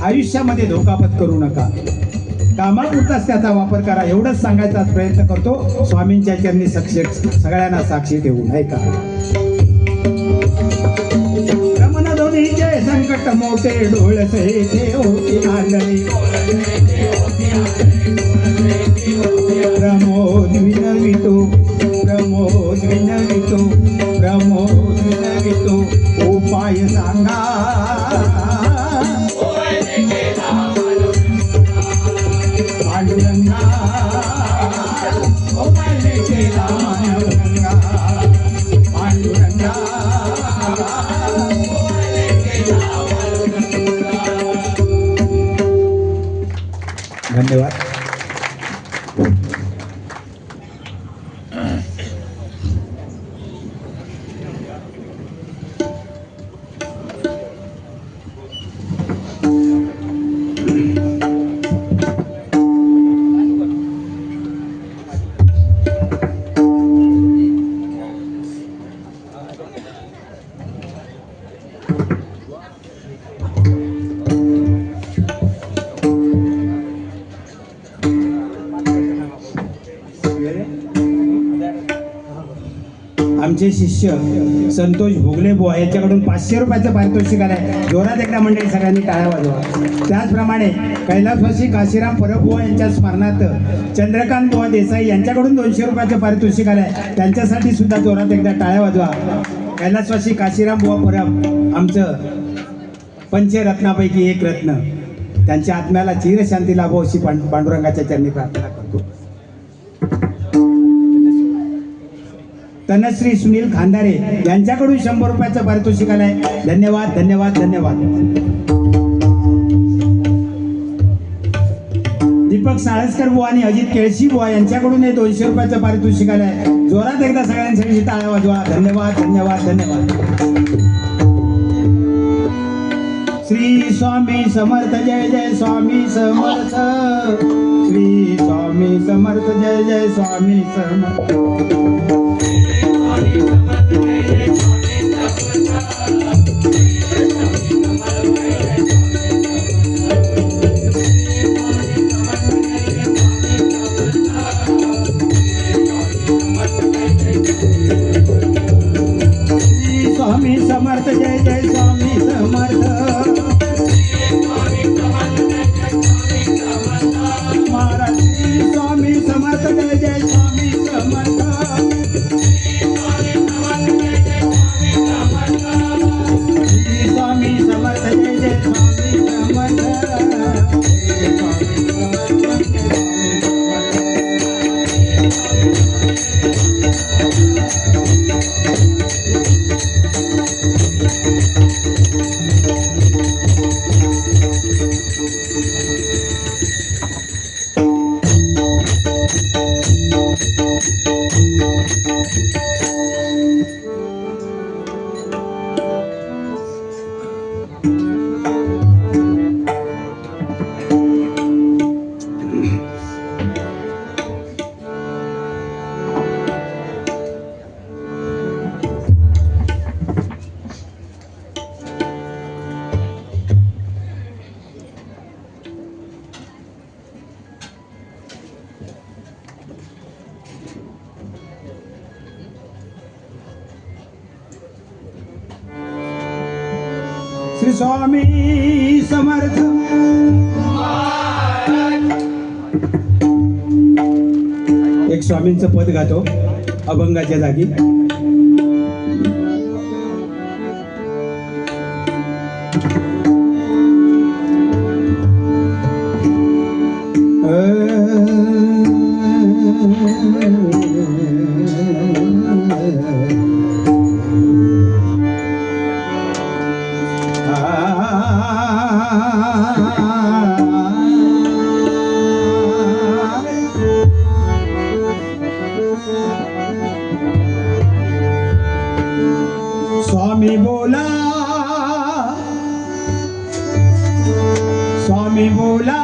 Speaker 1: आयुष्यामध्ये धोका पत्करू नका. कामापुरताच त्याचा वापर करा, एवढंच सांगायचा प्रयत्न करतो. स्वामींच्या चरणी सगळ्यांना साक्षी ठेवून आहे का. रमणध्वनीचे संकट मोठे, डोळस येते होती आंधळे. प्रमोद विनवितो, प्रमोद विनवितो, प्रमोद विनवितो, उपाय सांगा. पांडुरंगा उपाय केला पांडुरंगा, पांडुरंगा. धन्यवाद. आमचे शिष्य संतोष भोगले बुवा याच्याकडून 500 रुपयाचं पारितोषिक आहे. जोरात एकदा मंडळी सगळ्यांनी टाळ्या वाजवा. त्याचप्रमाणे कैलासवासी काशीराम परबुवा यांच्या स्मरणार्थ चंद्रकांत बुवा देसाई यांच्याकडून 200 रुपयाचं पारितोषिक आहे. त्यांच्यासाठी सुद्धा जोरात एकदा टाळ्या वाजवा. कैलासवासी काशीराम बुवा परब आमचं पंचरत्नापैकी एक रत्न, त्यांच्या आत्म्याला चिरशांती लाभो अशी पांडुरंगाच्या चरणी प्रार्थना करतो. तनश्री सुनील खांदारे यांच्याकडून 100 रुपयाचं पारितोषिक आलंय. धन्यवाद, धन्यवाद, धन्यवाद. दीपक साळसकर बुवा आणि अजित केळशी बुवा यांच्याकडून 200 रुपयाचं पारितोषिक आलंय. जोरात एकदा सगळ्यांसाठी टाळ्या वाजवा. धन्यवाद, धन्यवाद, धन्यवाद. श्री स्वामी समर्थ, जय जय स्वामी समर्थ. श्री स्वामी समर्थ, जय जय स्वामी समर्थ. स्वामी समर्थ, जय जय स्वामी समर्थ. महाराज स्वामी समर्थ, जय जय स्वामी समर्थ. स्वामी समर्थ, जय जय स्वामी समर्थ. श्री स्वामी समर्थ. एक स्वामींचं पद गातो अभंगाच्या जागी. स्वामी बोला, स्वामी बोला,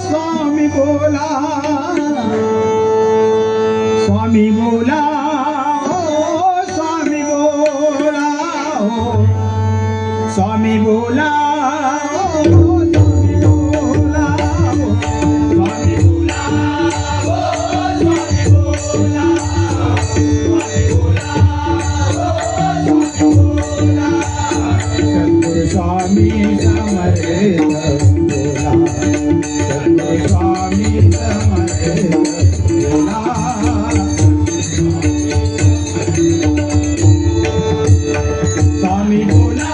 Speaker 1: स्वामी बोला, स्वामी बोला, स्वामी बोला, स्वामी बोला, स्वामी समर्थ बोला, स्वामी समर्थ बोला. स्वामी बोला,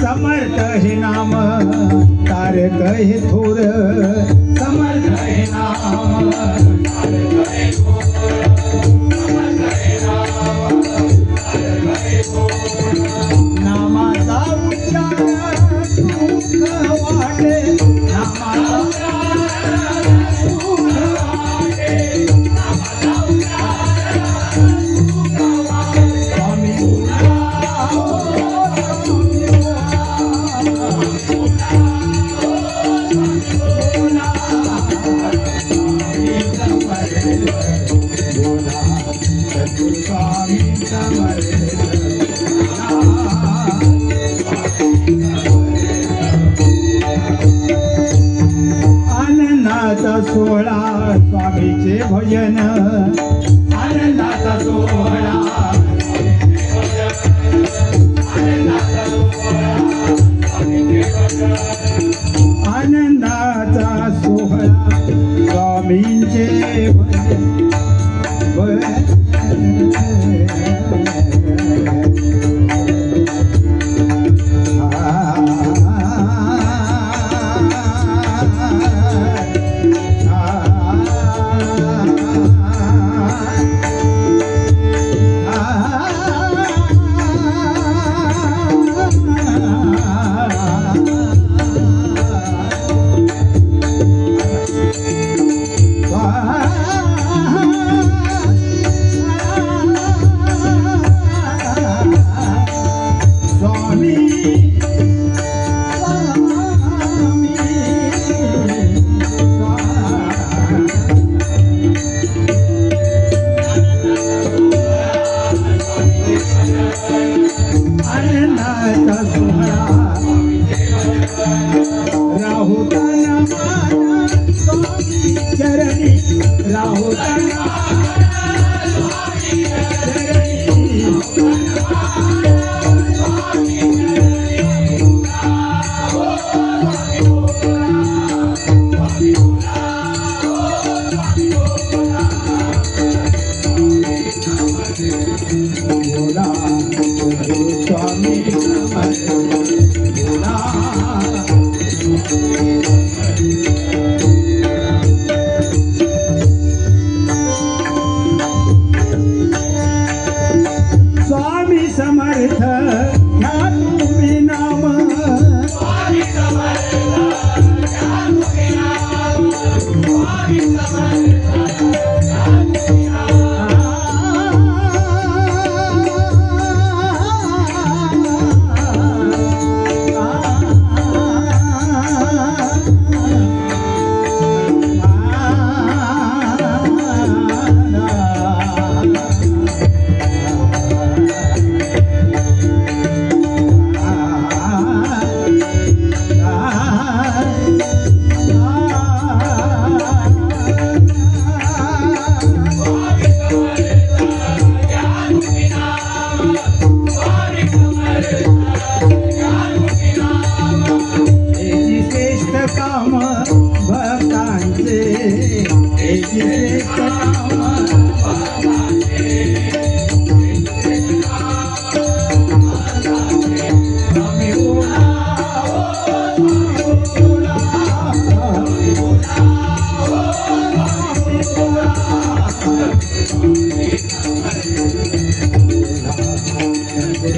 Speaker 1: समर्थ हे नाम तारक हे थोर, समर्थ हे नाम तारक हे थोर, नामाचा उच्चार सुख वाटे, नामाचा उच्चार सुख वाटे, नामाचा उच्चार सुख वाटे. स्वामी बोला, आनंदाचा सोहळा स्वामीचे भजन, आनंदाचा सोहळा, आनंदाचा सोहळा स्वामींचे भजन.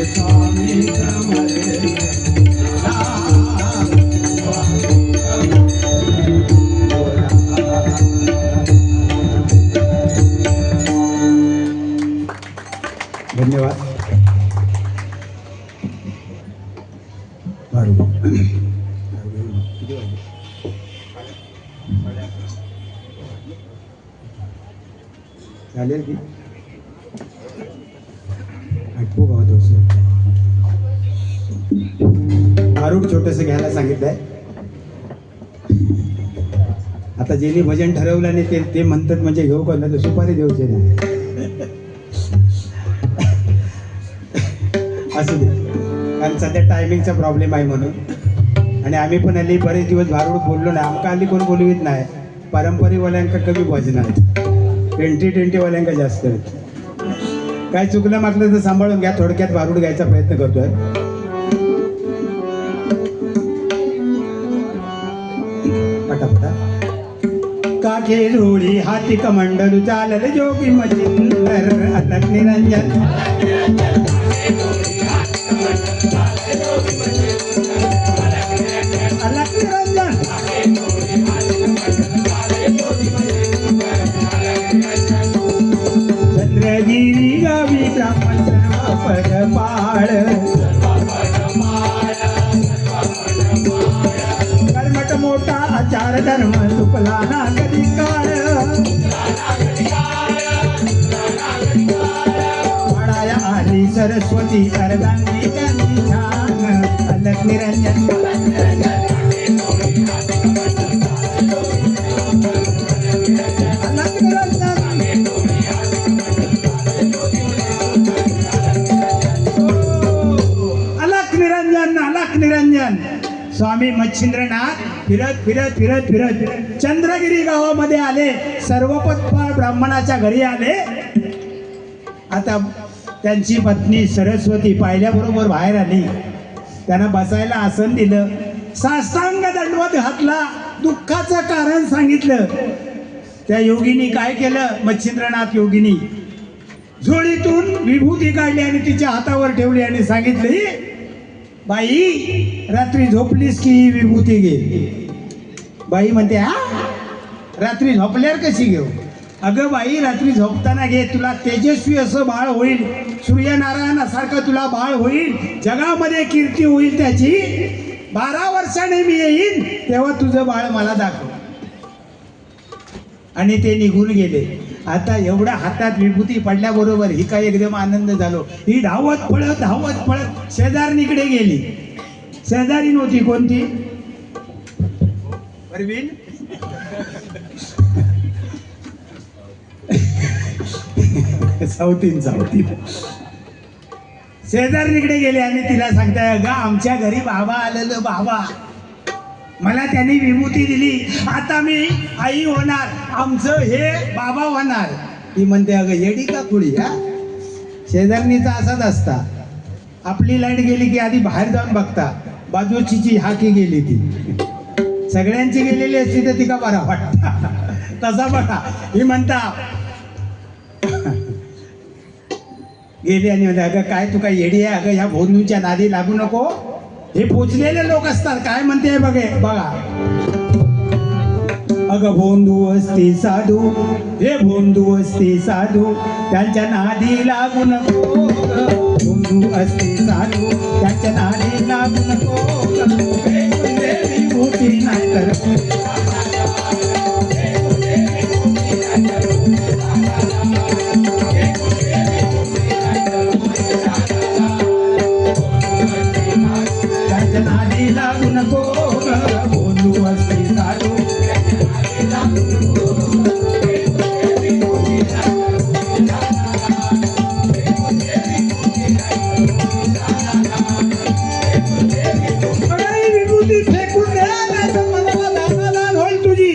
Speaker 1: स्वामी समर्थ धन्यवाद. चालेल की आठवू गावात आरूढ छोटस घ्यायला सांगितलंय. आता ज्यांनी भजन ठरवलं नाही ते म्हणतात म्हणजे घेऊ का तर सुपारी देऊचे ना असू दे, कारण सध्या टायमिंगचा प्रॉब्लेम आहे म्हणून. आणि आम्ही पण हल्ली बरेच दिवस भारूड बोललो नाही. आमका हल्ली कोण बोलवीत नाही. पारंपरिकवाल्यांका कमी भजन आहे, 20-20वाल्यांका जास्त आहेत. काय चुकलं मागलं तर सांभाळून घ्या. थोडक्यात भारूड घ्यायचा प्रयत्न करतोय. पटापटा काखे धुळी हाती कमंडलू चालल जोगी मचिंदर अलग निरंजन अलग निरंजन चंद्रगिरी गावी ब्राह्मण पद पाळ कर्मट मोठा आचार धर्म चुकला ना कधी काळ वाडाया आली सरस्वती अर्धांगी त्यांनी छान अलग निरंजन अलग निरंजन अलग निरंजन. स्वामी मच्छिंद्रनाथ फिरत फिरत फिरत फिरत चंद्रगिरी गावामध्ये आले. सर्वपत्पाळ ब्राह्मणाच्या घरी आले. आता त्यांची पत्नी सरस्वती पाहिल्याबरोबर बाहेर आली. त्यांना बसायला आसन दिलं. साष्टांग दंडवत घातला. दुःखाचं कारण सांगितलं. त्या योगिनी काय केलं, मच्छिंद्रनाथ योगिनी झोळीतून विभूती काढली आणि तिच्या हातावर ठेवली आणि सांगितली, बाई रात्री झोपलीस की विभूती घे. बाई म्हणते, हा रात्री झोपल्यावर कशी घेऊ? अगं बाई रात्री झोपताना घे, तुला तेजस्वी असं बाळ होईल, सूर्यनारायणासारखं तुला बाळ होईल, जगामध्ये कीर्ती होईल त्याची. 12 वर्षाने मी येईन तेव्हा तुझं बाळ मला दाखव. आणि ते निघून गेले. आता एवढ्या हातात विभूती पडल्याबरोबर ही काय एकदम आनंद झालो. ही धावत पळत शेजारणीकडे गेली. शेजारी नव्हती कोणती, परवीन सावतीन शेजारणीकडे गेले आणि तिला सांगताय, गा आमच्या घरी बाबा आलेलं, बाबा मला त्यांनी विभूती दिली, आता मी आई होणार, आमचं हे बाबा होणार. ती म्हणते, अगं येडी का खुळी? हा शेजारणीचा असाच असता. आपली लाईट गेली की आधी बाहेर जाऊन बघता, बाजूची हाकी गेली ती, सगळ्यांची गेलेली असती तर ती का बरा वाटता. तसा बघा ही म्हणता गेली आणि म्हणते, अगं काय तू काय येडी आहे? अगं ह्या भोंदूंच्या नादी लागू नको, हे पोचलेले लोक असतात. काय म्हणते बघा, अगं भोंदू असती साधू, हे भोंदू असती साधू, त्यांच्या नादी लागू नको. भोंदू असती साधू, त्यांच्या नादी लागू नको. विभूती नाही तर नादी लागू नको. बोलू असते साधू विभूती फेकून द्या, नाही तर मनाला दानाला होईल तुझी.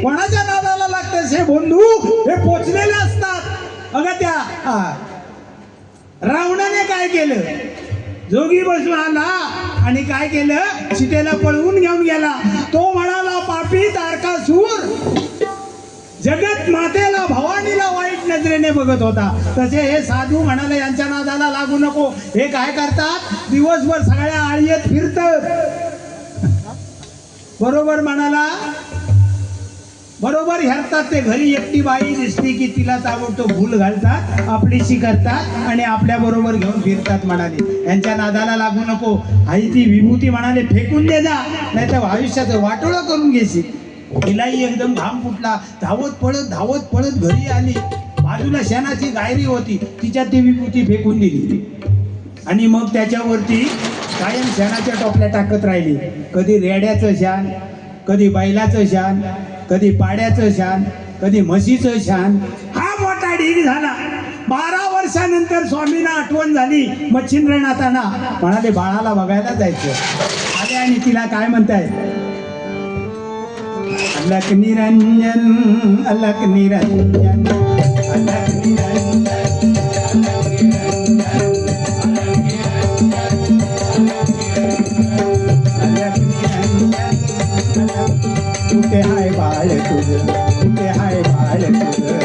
Speaker 1: कोणाच्या नादाला लागतेस हे बंधू? हे पोचलेले असतात. अगं त्या रावणाने काय केलं, जोगी बसून आला आणि काय केलं, सीतेला पळवून घेऊन गेला. तो म्हणाला, पापी तारकासूर जगत मातेला भवानीला वाईट नजरेने बघत होता, तसे हे साधू म्हणाले यांच्या नादाला लागू नको. हे काय करतात, दिवसभर सगळ्या आळीत फिरतात. बरोबर म्हणाला, बरोबर ह्यातात ते घरी एकटी बाई दिसली की तिला ताबडतोब भूल घालतात, आपलीशी करतात आणि आपल्या बरोबर घेऊन फिरतात. म्हणाले यांच्या नादाला लागू नको. आई ती विभूती म्हणाले फेकून दे जा, नाही तर आयुष्याचं वाटोळं करून घेशील. तिलाही एकदम घाम फुटला. धावत पळत घरी आली. बाजूला शेणाची गायरी होती, तिच्यात ती विभूती फेकून दिली आणि मग त्याच्यावरती कायम शेणाच्या टोपल्या टाकत राहिली. कधी रेड्याचं शान, कधी बैलाचं शान, कधी पाड्याचं शान, कधी म्हशीचं शान. हा मोठा ढीग झाला. 12 वर्षानंतर स्वामींना आठवण झाली. मच्छिंद्रनाथांना म्हणाले बाळाला बघायला जायचं. आले आणि तिला काय म्हणताय, अलक निरंजन, अलक निरंजन, अलक निरंजन, अलक निरंजन. कुठे हाय बाळ तुझं, कुठे हाय बाळ तुझं.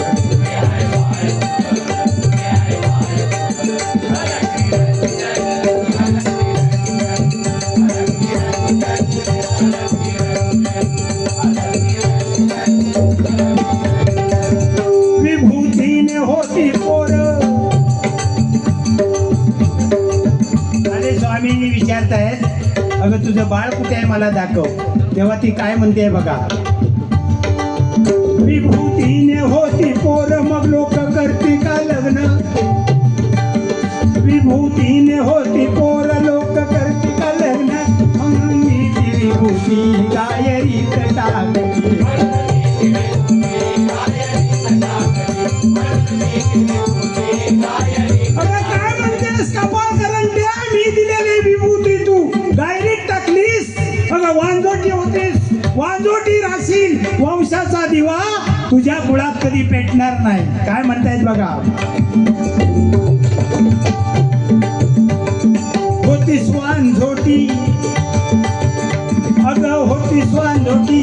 Speaker 1: विभूतीने होती पोर. अरे स्वामींनी विचारतायत अगं तुझं बाळ कुठे आहे मला दाखव. तेव्हा ती काय म्हणते बघा, विभूतीने होती पोर मग लोक करते का लग्न. विभूतीने होती पोर लोक करते का लग्न. म्हणून मी ती विभूती गायरीत टाकली. अगं काय म्हणतेस कपाळ करंट्या, मी दिलेली विभूती तू गायरीत टाकलीस. अगं वांजोटी होतीस, वांजोटी राशील. वंशाचा दिवा तुझ्या कुळात कधी पेटणार नाही. काय म्हणतायत बघा, होतीस वांजोटी, अगं होतीस वांजोटी,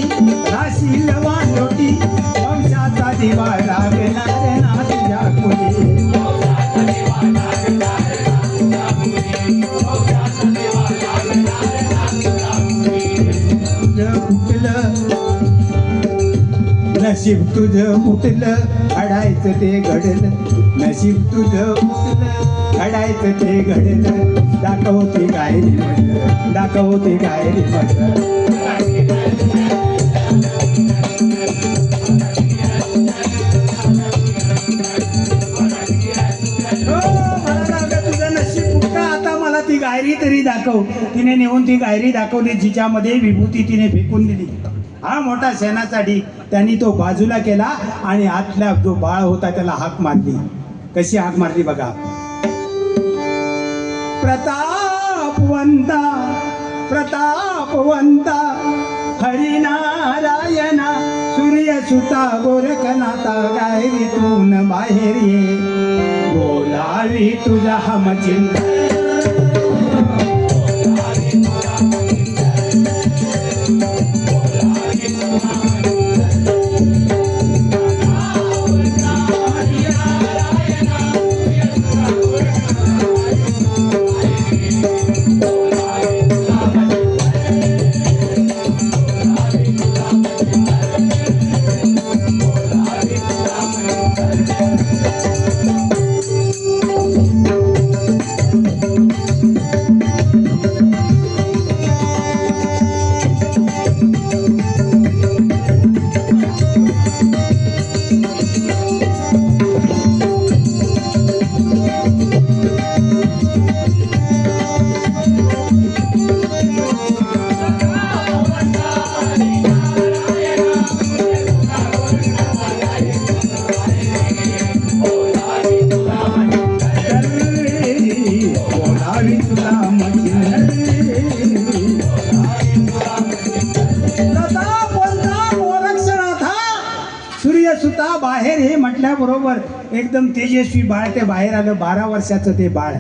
Speaker 1: राशील वांजोटी. वंशाचा दिवा लागणार ना तुझ्या कुळी. नशीब तुझं मुतलं, घडायचं ते घडलं. नशीब तुझं मुतलं, घडायचं ते घडलं. दाखवते गायरी म्हटलं, दाखवते गायरी म्हटलं. तुझं नशीब फुटलं, आता मला ती गायरी तरी दाखव. तिने नेऊन ती गायरी दाखवली, जिच्यामध्ये विभूती तिने फेकून दिली. हा मोठा शेणाचा ढीग. त्यांनी तो बाजूला केला आणि आतला जो बाळ होता त्याला हाक मारली. कशी हाक मारली बघा, प्रतापवंता, प्रतापवंता, हरिनारायणा, सूर्यसुता गोरखनाथा, गायरीतून बाहेर ये, बोलावी तुझा हमचिंत. सूर्यसुता बाहेर हे म्हटल्याबरोबर एकदम तेजस्वी बाळ ते बाहेर आलं. 12 वर्षाचं ते बाळ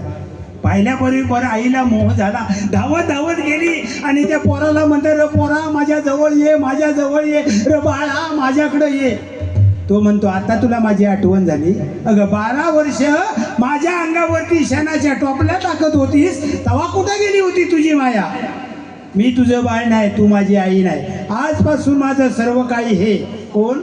Speaker 1: पाहिल्याबरोबर आईला मोह झाला. धावत धावत गेली आणि त्या पोराला म्हणते, र पोरा माझ्या जवळ ये, माझ्या जवळ ये, र बाळा माझ्याकडे ये. तो म्हणतो आता तुला माझी आठवण झाली. अगं 12 वर्ष माझ्या अंगावरती शेणाच्या टोपल्या टाकत होतीस, तेव्हा कुठं गेली होती तुझी माया? मी तुझं बाळ नाही, तू माझी आई नाही. आजपासून माझं सर्व काही हे कोण?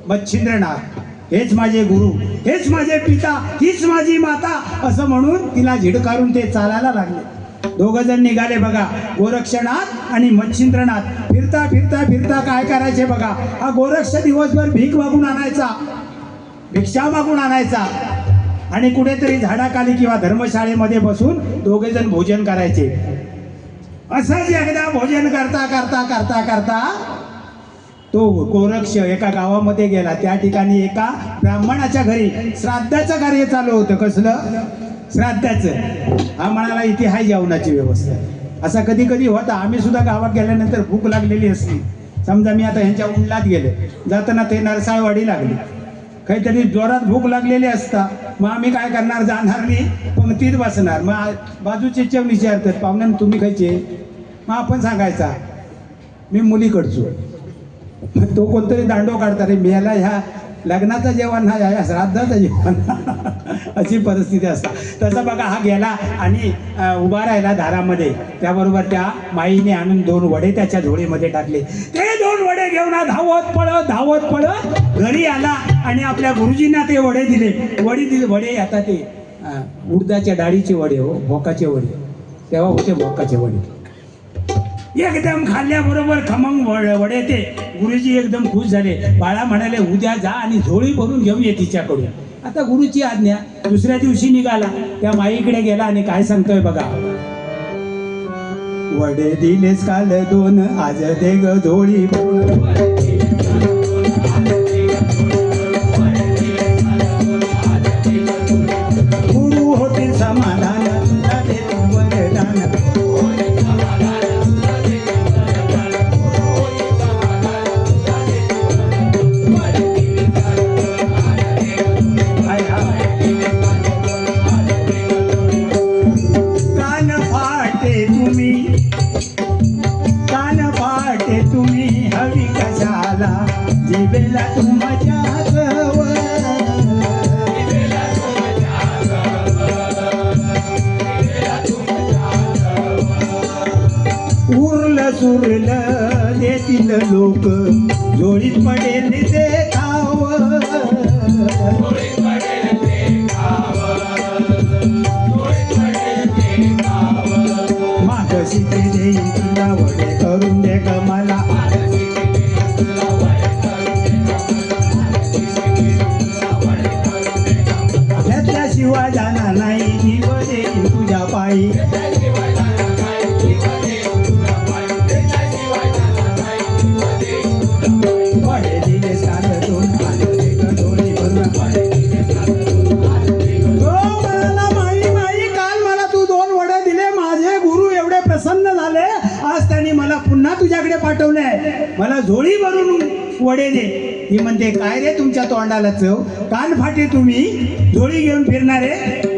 Speaker 1: मच्छिंद्रनाथ. हेच माझे गुरु, हेच माझे पिता, हीच माझी माता, असं म्हणून तिला झिडकारून ते चालायला लागले. दोघं जण निघाले बघा, गोरक्षनाथ आणि मच्छिंद्रनाथ. फिरता फिरता फिरता काय करायचे बघा, हा गोरक्ष दिवसभर भीक मागून आणायचा, भिक्षा मागून आणायचा आणि कुठेतरी झाडाखाली किंवा धर्मशाळेमध्ये बसून दोघे जण भोजन करायचे. असंच एकदा भोजन करता करता करता करता तो गोरक्ष एका गावामध्ये गेला. त्या ठिकाणी एका ब्राह्मणाच्या घरी श्राद्धाचं कार्य चालू होतं. कसलं? श्राद्धाचं. हा म्हणाला इथे हाय जेवणाची व्यवस्था. असा कधी कधी होता. आम्ही सुद्धा गावात गेल्यानंतर भूक लागलेली असली, समजा मी आता ह्यांच्या उंडलात गेले, जाताना ते नरसाळवाडी लागली, काहीतरी जोरात भूक लागलेली असता. मग आम्ही काय करणार, जाणार नाही, पंक्तीत बसणार. मग बाजूचे चेव विचारतात, पाहुण्यानं तुम्ही खायचे? मग आपण सांगायचा मी मुलीकडचो. मग तो कोणतरी दांडो काढता, रे मेला ह्या लग्नाचं जेवण हा या श्राद्धाचं जेवण अशी परिस्थिती असतात. तसं बघा हा गेला आणि उभा राहिला दारामध्ये. त्याबरोबर त्या माईने आणून 2 वडे त्याच्या झोळीमध्ये टाकले. ते 2 वडे घेऊन धावत पळत घरी आला आणि आपल्या गुरुजींना ते वडे दिले. वडे आता ते उडदाच्या डाळीचे वडे, हो, भोकाचे वडे. तेव्हा होते भोकाचे वडे. एकदम खाल्ल्याबरोबर खमंग वडे ते. गुरुजी एकदम खुश झाले. बाळा म्हणाले उद्या जा आणि झोळी भरून घेऊन ये तिच्याकडून. आता गुरुची आज्ञा. दुसऱ्या दिवशी निघाला, त्या माईकडे गेला आणि काय सांगतोय बघा, वडे दिलेस काल 2, आज दे ग झोळी भरून. गुरु होतील समाधान, वरदान. जिबेला तुमच्या उरलं सुरलं देतील लोक, जोडीत पडेल ते खाव. मागशी ते देईल तुला वडे करून दे ग मला. शिवाय जाणार नाही, जीव देईन तुझ्या पायी. वडे दिले साधून डोळे भरून. माई काल मला तू 2 वडे दिले, माझे गुरु एवढे प्रसन्न झाले, आज त्यांनी मला पुन्हा तुझ्याकडे पाठवले, मला झोळी भरून वडे दे. ही म्हणते काय रे तुमच्या तोंडाला चव, कान फाटे तुम्ही झोळी घेऊन फिरणारे.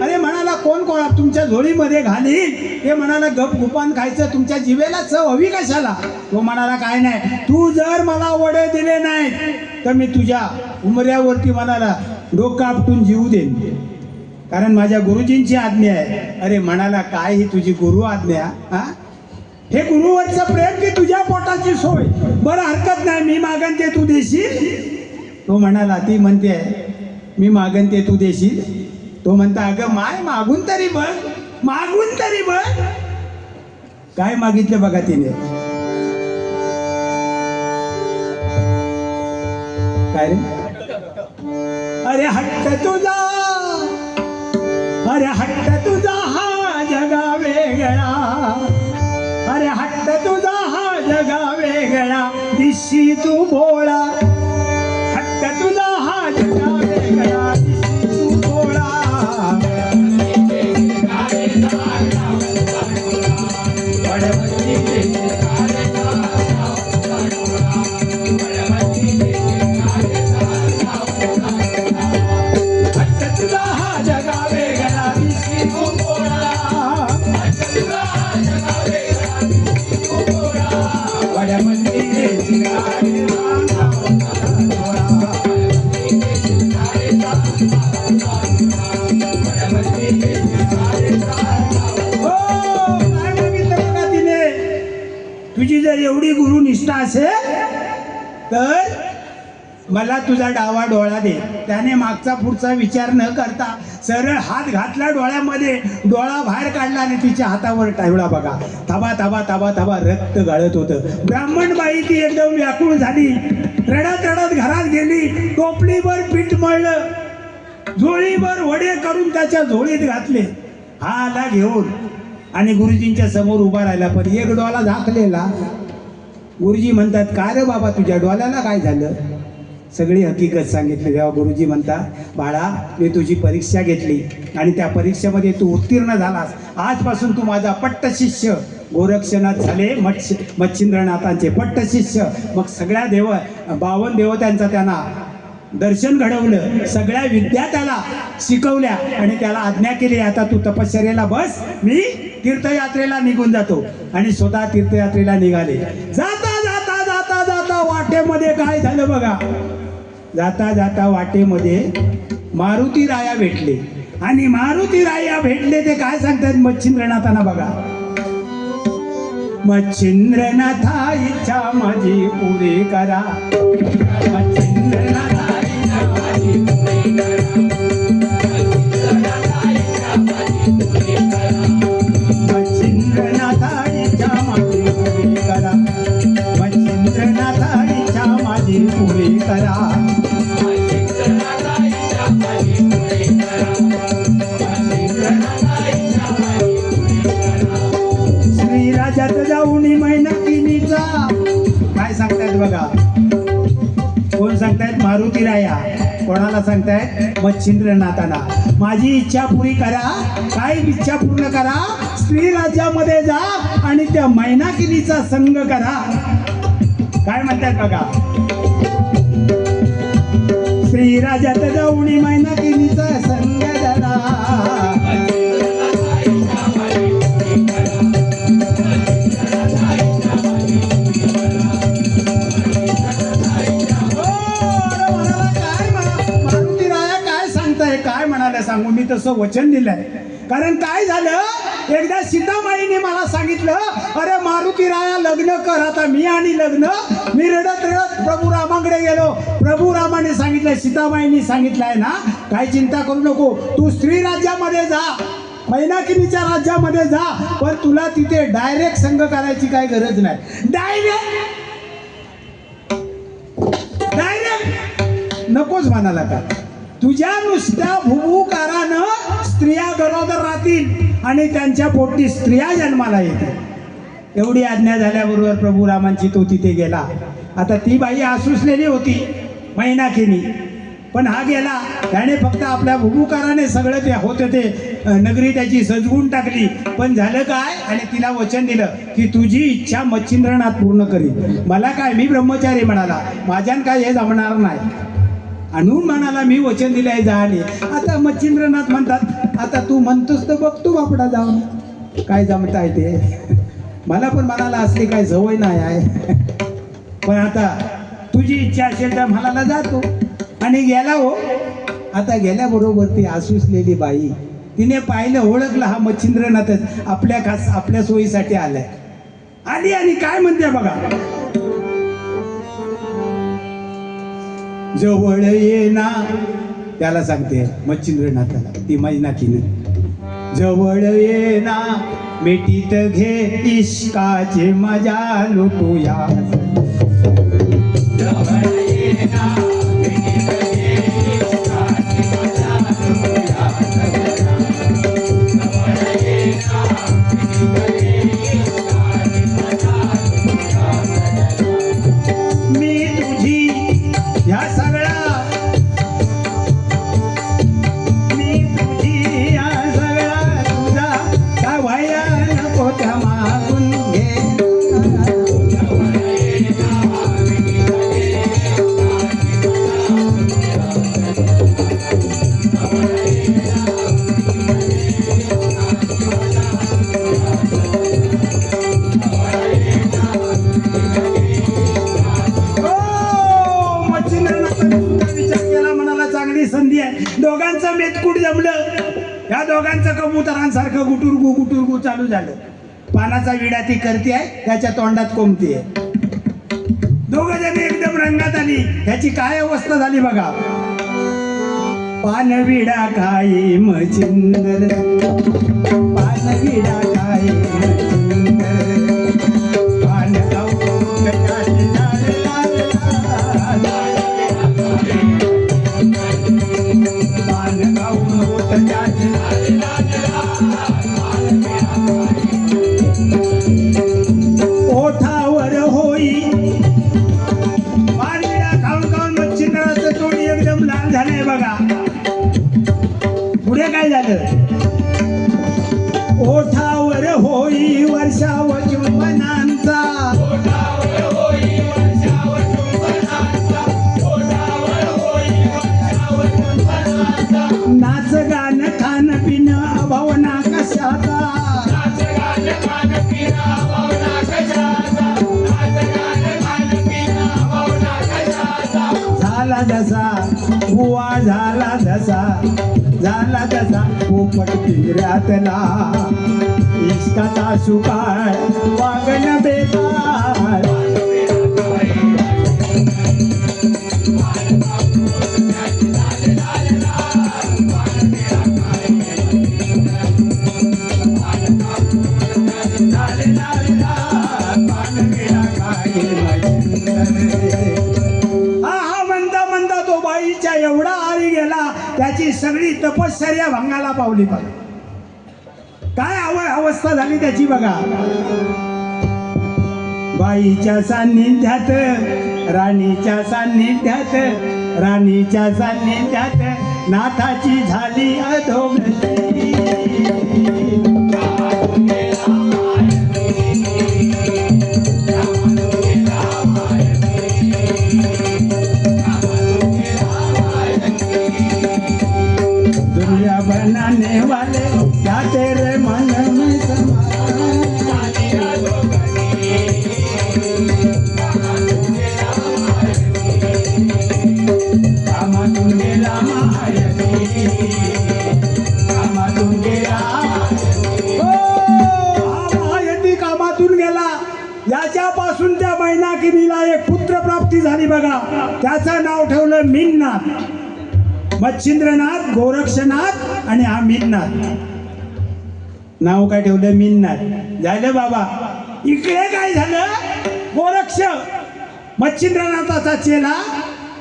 Speaker 1: अरे म्हणाला कोण कोण तुमच्या झोळीमध्ये घालील? ते म्हणाला गप गुपान खायचं, तुमच्या जिभेला चव हवी कशाला? तो म्हणाला काय नाही, तू जर मला वडे दिले नाहीत तर मी तुझ्या उमऱ्यावरती म्हणाला डोकं आपटून जीव देईन, कारण माझ्या गुरुजींची आज्ञा आहे. अरे म्हणाला काय ही तुझी गुरु आज्ञा? हा, हे गुरुवरचं प्रेम की तुझ्या पोटाची सोय? बरं हरकत नाही, मी मागन ते तू देशील. तो म्हणाला, ती म्हणते मी मागन ते तू देशील. तो म्हणता अगं माय मागून तरी बघ, मागून तरी बघ. काय मागितलं बघा तिने, काय रे? अरे हट्ट तुझा, अरे हट्ट तुझा हा जगा वेगळा, अरे हट्ट तुझा हा जगा वेगळा, दिशी तू भोळा. हट्ट तुझा हा जगा वेगळा, दिशी तू भोळा. तुझी जर एवढी गुरुनिष्ठा असेल तर मला तुझा डावा डोळा दे. त्याने मागचा पुढचा विचार न करता सरळ हात घातला डोळ्यामध्ये, डोळा बाहेर काढला आणि तिच्या हातावर ठेवला. बघा थाबा थाबा थाबा थाबा रक्त गळत होतं. ब्राह्मण बाई ती एकदम व्याकुळ झाली, रडत रडत घरात गेली, टोपलीवर पीठ मळलं, झोळीवर वडे करून त्याच्या झोळीत घातले. हा आला घेऊन आणि गुरुजींच्या समोर उभा राहिला, पण एक डोळा झाकलेला. गुरुजी म्हणतात, काय रे बाबा तुझ्या डोळ्याला काय झालं? सगळी हकीकत सांगितली. तेव्हा गुरुजी म्हणतात, बाळा मी तुझी परीक्षा घेतली आणि त्या परीक्षेमध्ये तू उत्तीर्ण झालास. आजपासून तू माझा पट्ट शिष्य. गोरक्षनाथ झाले मच्छिंद्रनाथांचे पट्ट शिष्य. मग सगळ्या 52 देवतांचा त्यांना दर्शन घडवलं, सगळ्या विद्या त्याला शिकवल्या आणि त्याला आज्ञा केली, आता तू तपश्चर्येला बस, मी तीर्थयात्रेला निघून जातो. आणि स्वतः तीर्थयात्रेला निघाले. जाता जाता जाता जाता वाटेमध्ये काय झालं बघा. जाता जाता वाटेमध्ये मारुती राया भेटले आणि मारुती राया भेटले ते काय सांगतात मच्छिंद्रनाथांना बघा. मच्छिंद्रनाथा इच्छा माझी पुरी करा, मच्छिंद्रनाथा इच्छा माझी पुरी करा, मच्छिंद्रनाथा इच्छा माझी पुरी करा, मच्छिंद्रनाथा इच्छा माझी पुरी करा. श्रीराजात जाऊन मैनाकिनीचा काय सांगतायत बघा. कोण सांगतायत? मारुती राया. कोणाला सांगतायत? मच्छिंद्रनाथांना. माझी इच्छा पुरी करा. काय इच्छा पूर्ण करा? श्रीराज्यामध्ये जा आणि त्या मैनाकिनीचा संग करा. काय म्हणतात बघा. श्रीराजात जाऊन मैनाकिनीचा संग करा. काय म्हणाले सांगू, मी तसं वचन दिलंय. कारण काय झालं, एकदा सीतामाईने मला सांगितलं, अरे मारुती राया लग्न कर. आता मी आणि लग्न, मी रडत रडत प्रभू रामाकडे गेलो. प्रभू रामाने सांगितलं, सीतामाईने सांगितलंय ना, काय चिंता करू नको, तू स्त्री राज्यामध्ये जा, मैनाकिनीच्या राज्यामध्ये जा, पण तुला तिथे डायरेक्ट संग करायची काय गरज नाही. डायरेक्ट नकोच म्हणाला का. तुझ्या नुसत्या भुभुकारानं स्त्रिया गरोदर राहतील आणि त्यांच्या पोटी स्त्रिया जन्माला येतील. एवढी आज्ञा झाल्याबरोबर प्रभू रामांची तो तिथे गेला. आता ती बाई आसुसलेली होती मैनाकिनी, पण हा गेला. त्याने फक्त आपल्या भुभुकाराने सगळं ते होतं ते नगरी त्याची सजवून टाकली. पण झालं काय, आणि तिला वचन दिलं की तुझी इच्छा मच्छिंद्रनाथ पूर्ण करील. मला काय, मी ब्रह्मचारी म्हणाला, माझ्यान काय हे जमणार नाही. आणून म्हणाला मी वचन दिलंय जाणे. आता मच्छिंद्रनाथ म्हणतात, आता तू म्हणतोस तर बघतो बापडा जाऊन काय जमताय ते. मला पण म्हणाला असली काय सवय नाही आहे, पण आता तुझी इच्छा असेल तर म्हणाला जातो. आणि गेला हो. आता गेल्याबरोबर ती आसुसलेली बाई, तिने पाहिलं, ओळखलं, हा मच्छिंद्रनाथच आपल्या सोयीसाठी आलाय. आली आणि काय म्हणते बघा. जवळ ये ना, त्याला सांगते मच्छिंद्रनाथाला ती मैनाकीनं, जवळ ये ना मिठीत घे इश्काची मजा लुटूया. जवळ ये ना मिठीत घे इश्काची मजा लुटूया. जवळ ये ना मिठीत घे इश्काची मजा लुटूया. मी तुझी या सगळ्या, मी तुझी या सगळ्या, तुझा काय व्हायला नको त्या मागून घे. संधी आहे. दोघांचं मेतकूट जमलं. या दोघांचं कबुतरांसारखं गुटुरगू चालू झालं. पानाचा विडा ती करते आहे, त्याच्या तोंडात कोंबती आहे. दोघं जण एकदम रंगात आली. ह्याची काय अवस्था झाली बघा. पान विडा खाई मचिंदर, पान विडा खाई मचिंदर, पान औषधाची लाल लाल लाल, पान औषधाची लाल लाल लाल, ओठावर होई. पान विडा खाऊन खाऊन मच्छिंद्राचं तोंड एकदम लाल झालंय बघा. पुढे काय झालं. ओठावर होई वर्षाव चुंबनांचा, नाच गान खान पिन भावना कशाचा, झाला जसा बुवा झाला जसा, झाला जसा पोपट पिंजऱ्यातला, इष्टाचा सुकाळ वागण बेकार. एवढा आरी गेला, त्याची सगळी तपश्चर्या भंगाला पावली बघा. काय अवस्था झाली त्याची बघा. बाईच्या सान्निध्यात राणीच्या सान्निध्यात, राणीच्या सान्निध्यात नाथाची झाली अधोगती. दुनिया बनाने वाले क्या तेरे मन में कामातून गेला मायती, कामातून गेला. मायती कामातून गेला. याच्यापासून त्या मैनाकिनीला एक पुत्र प्राप्ती झाली बघा. त्याचं नाव ठेवलं मीननाथ. मच्छिंद्रनाथ, गोरक्षनाथ आणि हा मीननाथ. नाव काय ठेवलं मीननाथ. झालं बाबा. इकडे काय झालं. गोरक्ष मच्छिंद्रनाथाचा चेला,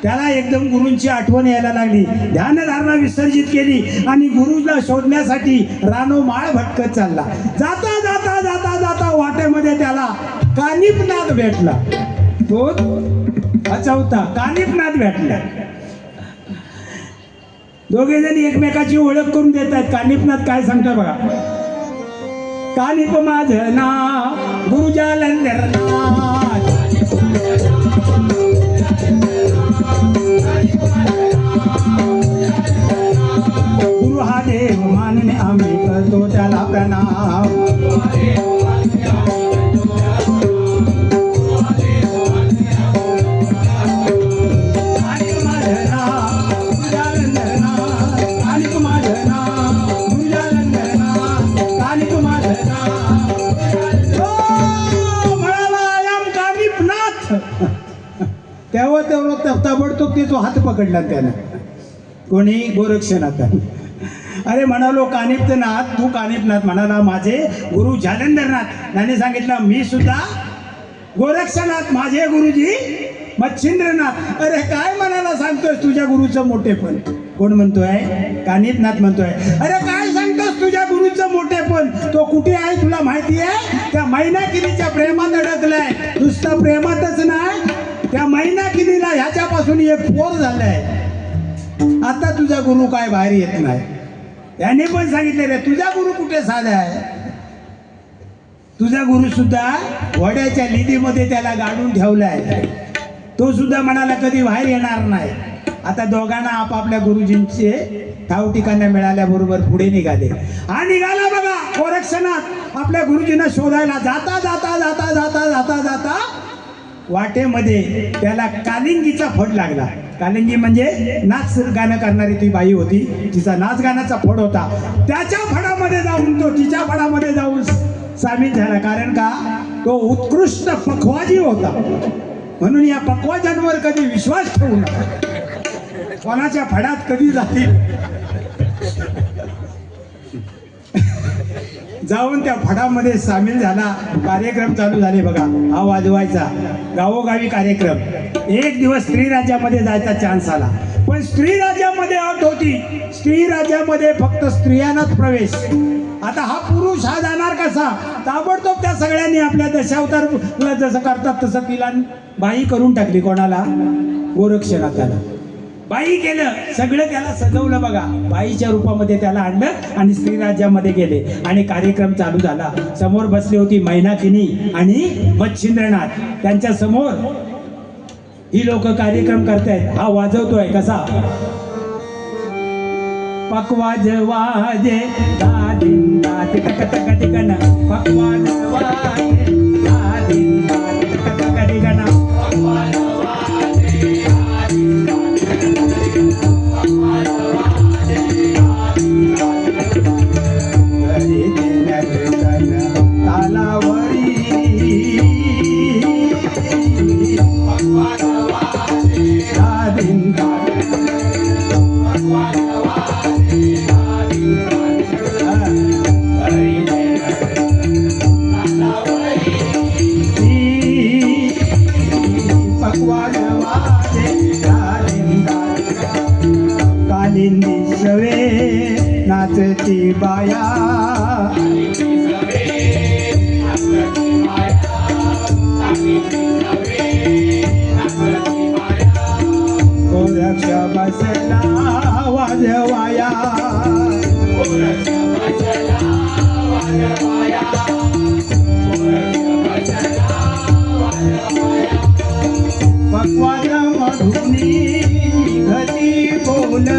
Speaker 1: त्याला एकदम गुरूंची आठवण यायला लागली. ध्यानधारणा विसर्जित केली आणि गुरुला शोधण्यासाठी रानोमाळ भटकत चालला. जाता जाता जाता जाता वाटेमध्ये त्याला कानिपनाथ भेटला. तो चौथा कानिपनाथ भेटला. दोघे जण एकमेकाची ओळख करून देत आहेत. कानिपनाथ काय सांगता बघा. कानिप माझं नाव गुरु जालंधरनाथ, गुरु हा देव मानणे आम्ही करतो त्याला प्रणाम. तेव्हा तेवढा ताबडतोब तो हात पकडला त्यानं. कोणी गोरक्षनाथ. अरे म्हणालो कानिपनाथ, तू कानिपनाथ. म्हणाला माझे गुरु जालंधरनाथ. त्याने सांगितलं मी सुद्धा गोरक्षनाथ, माझे गुरुजी मच्छिंद्रनाथ. अरे काय म्हणाला सांगतोय तुझ्या गुरुचं मोठेपण. कोण म्हणतोय. कानिपनाथ म्हणतोय. अरे काय सांगतोस तुझ्या गुरुचं मोठेपण. तो कुठे आहे तुला माहिती आहे. त्या मैनाकिनीच्या प्रेमात अडकलाय. नुसतं प्रेमातच नाही, त्या मैनाकिनीला ह्याच्यापासून एक पोर झालंय. आता तुझा गुरु काय बाहेर येत नाही. त्याने पण सांगितले रे तुझा गुरु कुठे साधा आहे. तुझा गुरु सुद्धा वड्याच्या निधीमध्ये त्याला गाडून ठेवलाय. तो सुद्धा म्हणाला कधी बाहेर येणार नाही. आता दोघांना आपापल्या गुरुजींचे ठाव ठिकाणे मिळाल्याबरोबर पुढे निघाले. हा निघाला बघा गोरक्षनाथ आपल्या गुरुजींना शोधायला. जाता जाता जाता जाता जाता जाता वाटेमध्ये त्याला कालिंगीचा फड लागला. कालिंगी म्हणजे नाच गाणं करणारी ती बाई होती. तिचा नाच गाण्याचा फड होता. त्याच्या फडामध्ये जाऊन तो तिच्या फडामध्ये जाऊन सामील झाला. कारण का तो उत्कृष्ट पखवाजी होता. म्हणून या पखवाजांवर कधी विश्वास ठेवू नका. कोणाच्या फडात कधी जातील जाऊन त्या फडामध्ये सामील झाला. कार्यक्रम चालू झाले बघा. हा वाजवायचा गावोगावी कार्यक्रम. एक दिवस स्त्री राज्यामध्ये जायचा चान्स आला. पण स्त्री राज्यामध्ये अट होती, स्त्री राज्यामध्ये फक्त स्त्रियांनाच प्रवेश. आता हा पुरुष हा जाणार कसा? ताबडतोब त्या सगळ्यांनी आपल्या दशावतारला जसं करतात तसं तिला बाई करून टाकली. कोणाला? गोरक्षनाथाला बाई केलं. सगळं त्याला सजवलं बघा. बाईच्या रूपामध्ये त्याला आणलं आणि स्त्री राज्यामध्ये गेले आणि कार्यक्रम चालू झाला. समोर बसली होती मैनाकिनी आणि मच्छिंद्रनाथ. त्यांच्या समोर ही लोक कार्यक्रम करतायत. हा वाजवतोय कसा? पकवाज वाजे दादिन दाद तक तक दिगना. पकवाज वाजे दादिन दाद तक तक दिगना. पकवाज वाजे दादिन दाद तक तक दिगना. पकवाज वाजे दादिन दाद तक तक दिगना. घरी देण्यात तालावरी पकवाज वाजे दादिन दाद पकवाज कालिंदी सवे नाचती बाया. गोरक्ष बसला वाजवाया. पक्वाज मधुनी निघती बोल.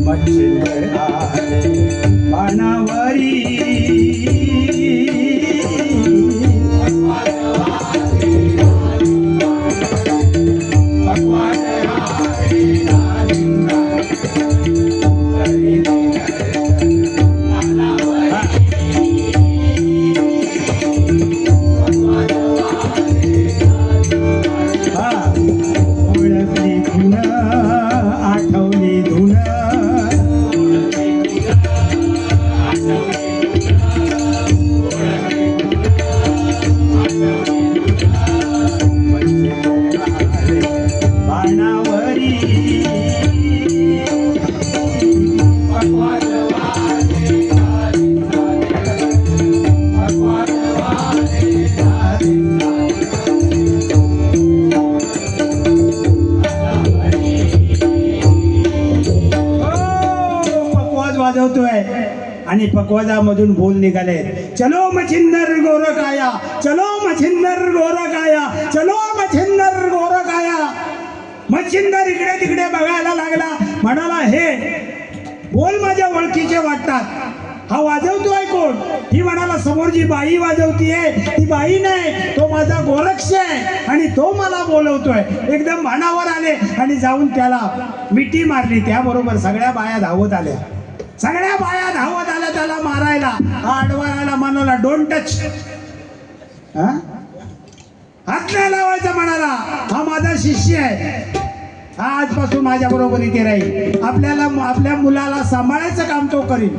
Speaker 1: मच्छिंद्र आले बाणावरी. आणि पकवाजामधून बोल निघाले. चलो मच्छिंदर गोरकाया, चलो मच्छिंदर गोरकाया, चलो मच्छिंदर गोरकाया. मच्छिंदर इकडे तिकडे बघायला लागला. म्हणाला हे बोल माझ्या ओळखीचे वाटतात. हा वाजवतोय कोण? ही म्हणाला समोर जी बाई वाजवतीये ती बाई नाही, तो माझा गोरक्ष आहे आणि तो मला बोलवतोय. एकदम भानावर आले आणि जाऊन त्याला मिठी मारली. त्याबरोबर सगळ्या बाया धावत आल्या. सगळ्या बाया धावत आल्या त्याला मारायला. हा आडवायला म्हणाला डोंट टच. हात नाही लावायचा म्हणाला. हा माझा शिष्य आहे. हा आजपासून माझ्या बरोबर इथे राहील. आपल्या मुलाला सांभाळायचं काम तो करील.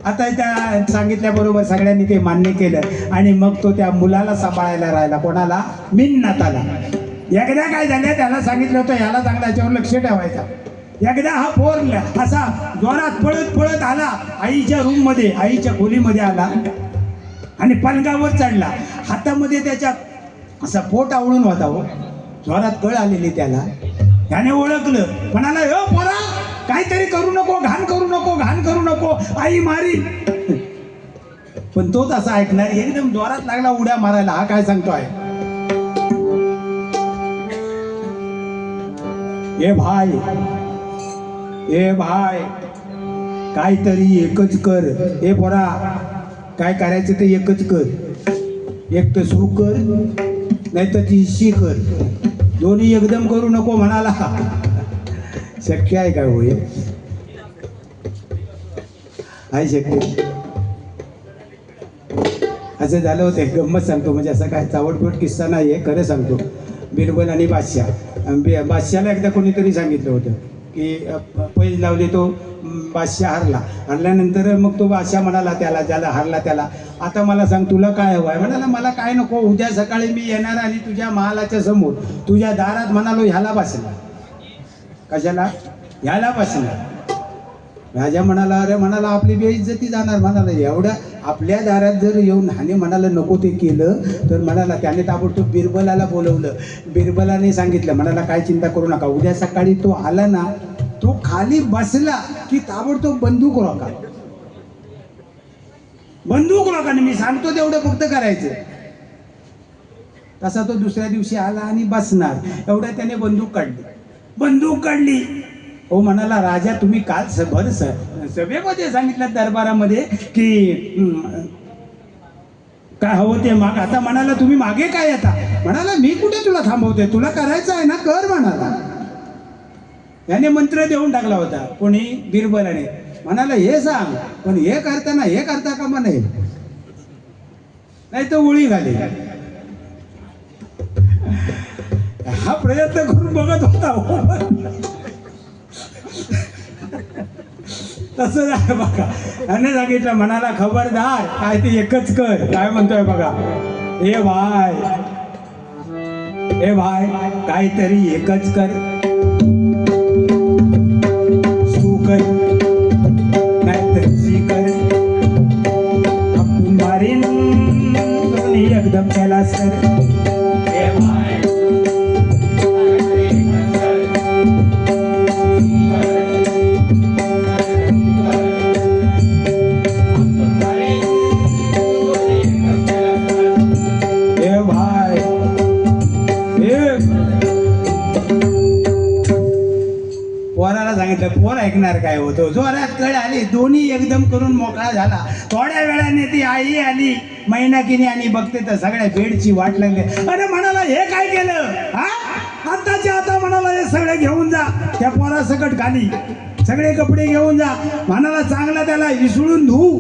Speaker 1: आता त्या सांगितल्याबरोबर सगळ्यांनी ते मान्य केलं आणि मग तो त्या मुलाला सांभाळायला राहिला. कोणाला? मिन्नाताला. एकदा काय झालं त्याला सांगितलं होतं ह्याला चांगला याच्यावर लक्ष ठेवायचा. एकदा हा पोर असा जोरात पळत पळत आला आईच्या रूम मध्ये, आईच्या खोलीमध्ये आला आणि पलंगावर चढला. हातामध्ये त्याच्या असा पोट आवळून होता. हो जोरात कळ आलेली त्याला. त्याने ओळखलं. म्हणाला हो पोरा काहीतरी करू नको, घाण करू नको, घाण करू नको, आई मारी. पण तो तसा ऐकणार. एकदम जोरात लागला उड्या मारायला. हा काय सांगतोय? ए भाई, ए भाई काहीतरी एकच कर. ए पोरा काय करायचं ते एकच कर. एक तर सू कर नाही तर ती शी कर. दोन्ही एकदम करू नको म्हणाला. शक्य आहे का होईल? आहे शक्य? असं झालं होतं, एक गंमत सांगतो, म्हणजे असं काय चावटपोट किस्सा नाही आहे, खरं सांगतो. बिरबल आणि बादशाह. बादशाहला एकदा कोणीतरी सांगितलं होतं की पैज लावले, तो बादशाह हरल्यानंतर मग तो बादशाह म्हणाला त्याला, ज्याला हरला त्याला, आता मला सांग तुला काय हवं आहे? म्हणाला मला काय नको, उद्या सकाळी मी येणार आणि तुझ्या महालाच्या समोर तुझ्या दारात म्हणालो ह्याला बसला. कशाला? ह्याला बसला. राजा म्हणाला, अरे म्हणाला आपली बेइज्जती जाणार. म्हणाला एवढ्या आपल्या दारात जर येऊन हाने म्हणाला नको ते केलं तर म्हणाला त्याने ताबडतोब बिरबलाला बोलवलं. बिरबलाने सांगितलं, म्हणाला काय चिंता करू नका, उद्या सकाळी तो आला ना, तो खाली बसला की ताबडतोब बंदूक रोका. बंदूक रोका, मी सांगतो तेवढं फक्त करायचं. तसा तो दुसऱ्या दिवशी आला आणि बसणार, एवढ्या त्याने बंदूक काढली. हो म्हणाला, राजा तुम्ही काल सभेमध्ये सांगितलं दरबारामध्ये की काय हवं ते माग, आता म्हणाला तुम्ही मागे काय येता? म्हणाला मी कुठे तुला थांबवते, तुला करायचं आहे ना कर म्हणाला. याने मंत्र देऊन टाकला होता कोणी? बिरबलाने. म्हणाला हे सांग, पण हे करताना हे करता का म्हणे, नाही तर उळी घाली. हा प्रयत्न करून बघत होता. तसं झालं बघा. त्याने सांगितलं, म्हणाला खबरदार, काय ते एकच कर. काय म्हणतोय बघा, ए भाय काहीतरी एकच कर, सू कर नाहीतर सी कर, आपण मारीन दोन्ही एकदम त्याला सर. ए भाई पोराला सांगितलं, पोर ऐकणार काय होतं. जोरात कळ आली, दोन्ही एकदम करून मोकळा झाला. थोड्या वेळाने ती आई आली मैनाकीने आणि बघते तर सगळ्या बेडची वाट लागली. अरे म्हणाला हे काय केलं? हा आताच्या आता म्हणाला हे सगळे घेऊन जा त्या पोरा सकट खाली, सगळे कपडे घेऊन जा. म्हणाला चांगला त्याला इसळून धू,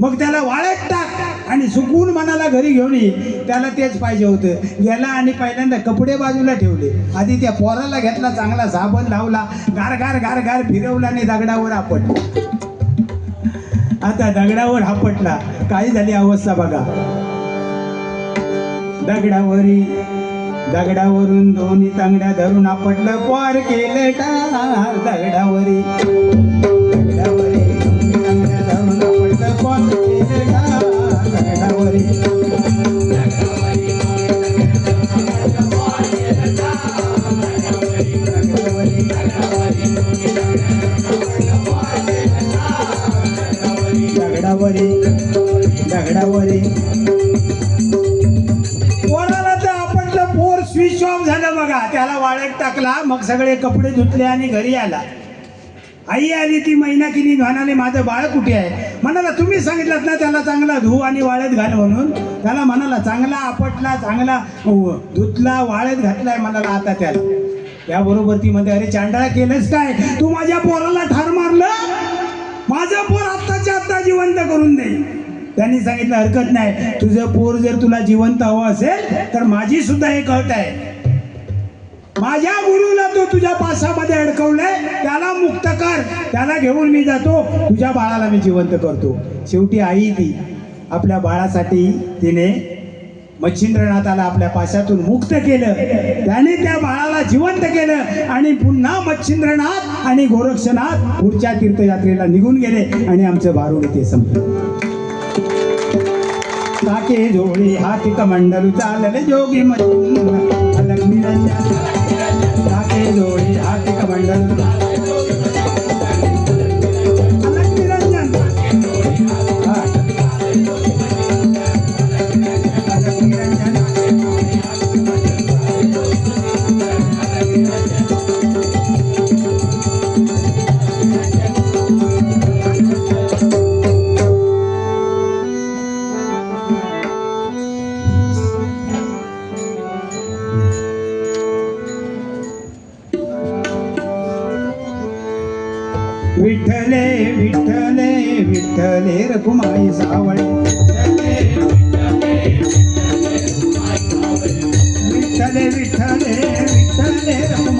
Speaker 1: मग त्याला वाळत टाक आणि सुकून म्हणाला घरी घेऊन ये. त्याला तेच पाहिजे होतं. गेला आणि पहिल्यांदा कपडे बाजूला ठेवले. आधी त्या पोराला घेतला, चांगला साबण लावला, गार गार गार गार फिरवला आणि दगडावर आपटला. आता दगडावर आपटला, काय झाली अवस्था बघा. दगडावरून दोन्ही तांगड्या धरून आपटलं, पोर केलं टाळ. दगडावरी दोन्ही तांगड्या धरून आपटलं, पोर केलं टाळ. दगडावरी दगडावरी पोराला तर आपटलं, पोर स्विच ऑफ झालं बघा. त्याला वाळत टाकला, मग सगळे कपडे धुतले आणि घरी आला. आई आली, ती मैनाकीनी म्हणाले माझं बाळ कुठे आहे? म्हणाला तुम्ही सांगितलं ना त्याला चांगला धू आणि वाळत घाल म्हणून. त्याला म्हणाला चांगला आपटला, चांगला धुतला, वाळत घातलाय म्हणाला. आता त्याबरोबर ती म्हणते, अरे चांडाळा केलंस काय? तू माझ्या पोराला ठार मारलं, माझं पोर आत्ताच्या आत्ता जिवंत करून दे. त्यांनी सांगितलं हरकत नाही, तुझं पोर जर तुला जिवंत हवं असेल तर माझी सुद्धा एक अट आहे. माझ्या गुरुला तो तुझ्या पासामध्ये अडकवलंय, त्याला मुक्त कर, त्याला घेऊन मी जातो, तुझ्या बाळाला मी जिवंत करतो. शेवटी आई ती आपल्या बाळासाठी तिने मच्छिंद्रनाथाला आपल्या पाशातून मुक्त केलं. त्याने त्या बाळाला जिवंत केलं आणि पुन्हा मच्छिंद्रनाथ आणि गोरक्षनाथ पुढच्या तीर्थयात्रेला निघून गेले आणि आमचं भारूड इथे संपलं. काके जोडी हाती कमंडलू चालले जोगी अलग निरंजन. काके जोडी हाती कमंडलू अलग निरंजन. विठ्ठले विठ्ठले विठ्ठले रखुमाई सावळे विठ्ठले विठ्ठले विठ्ठले रखुमाई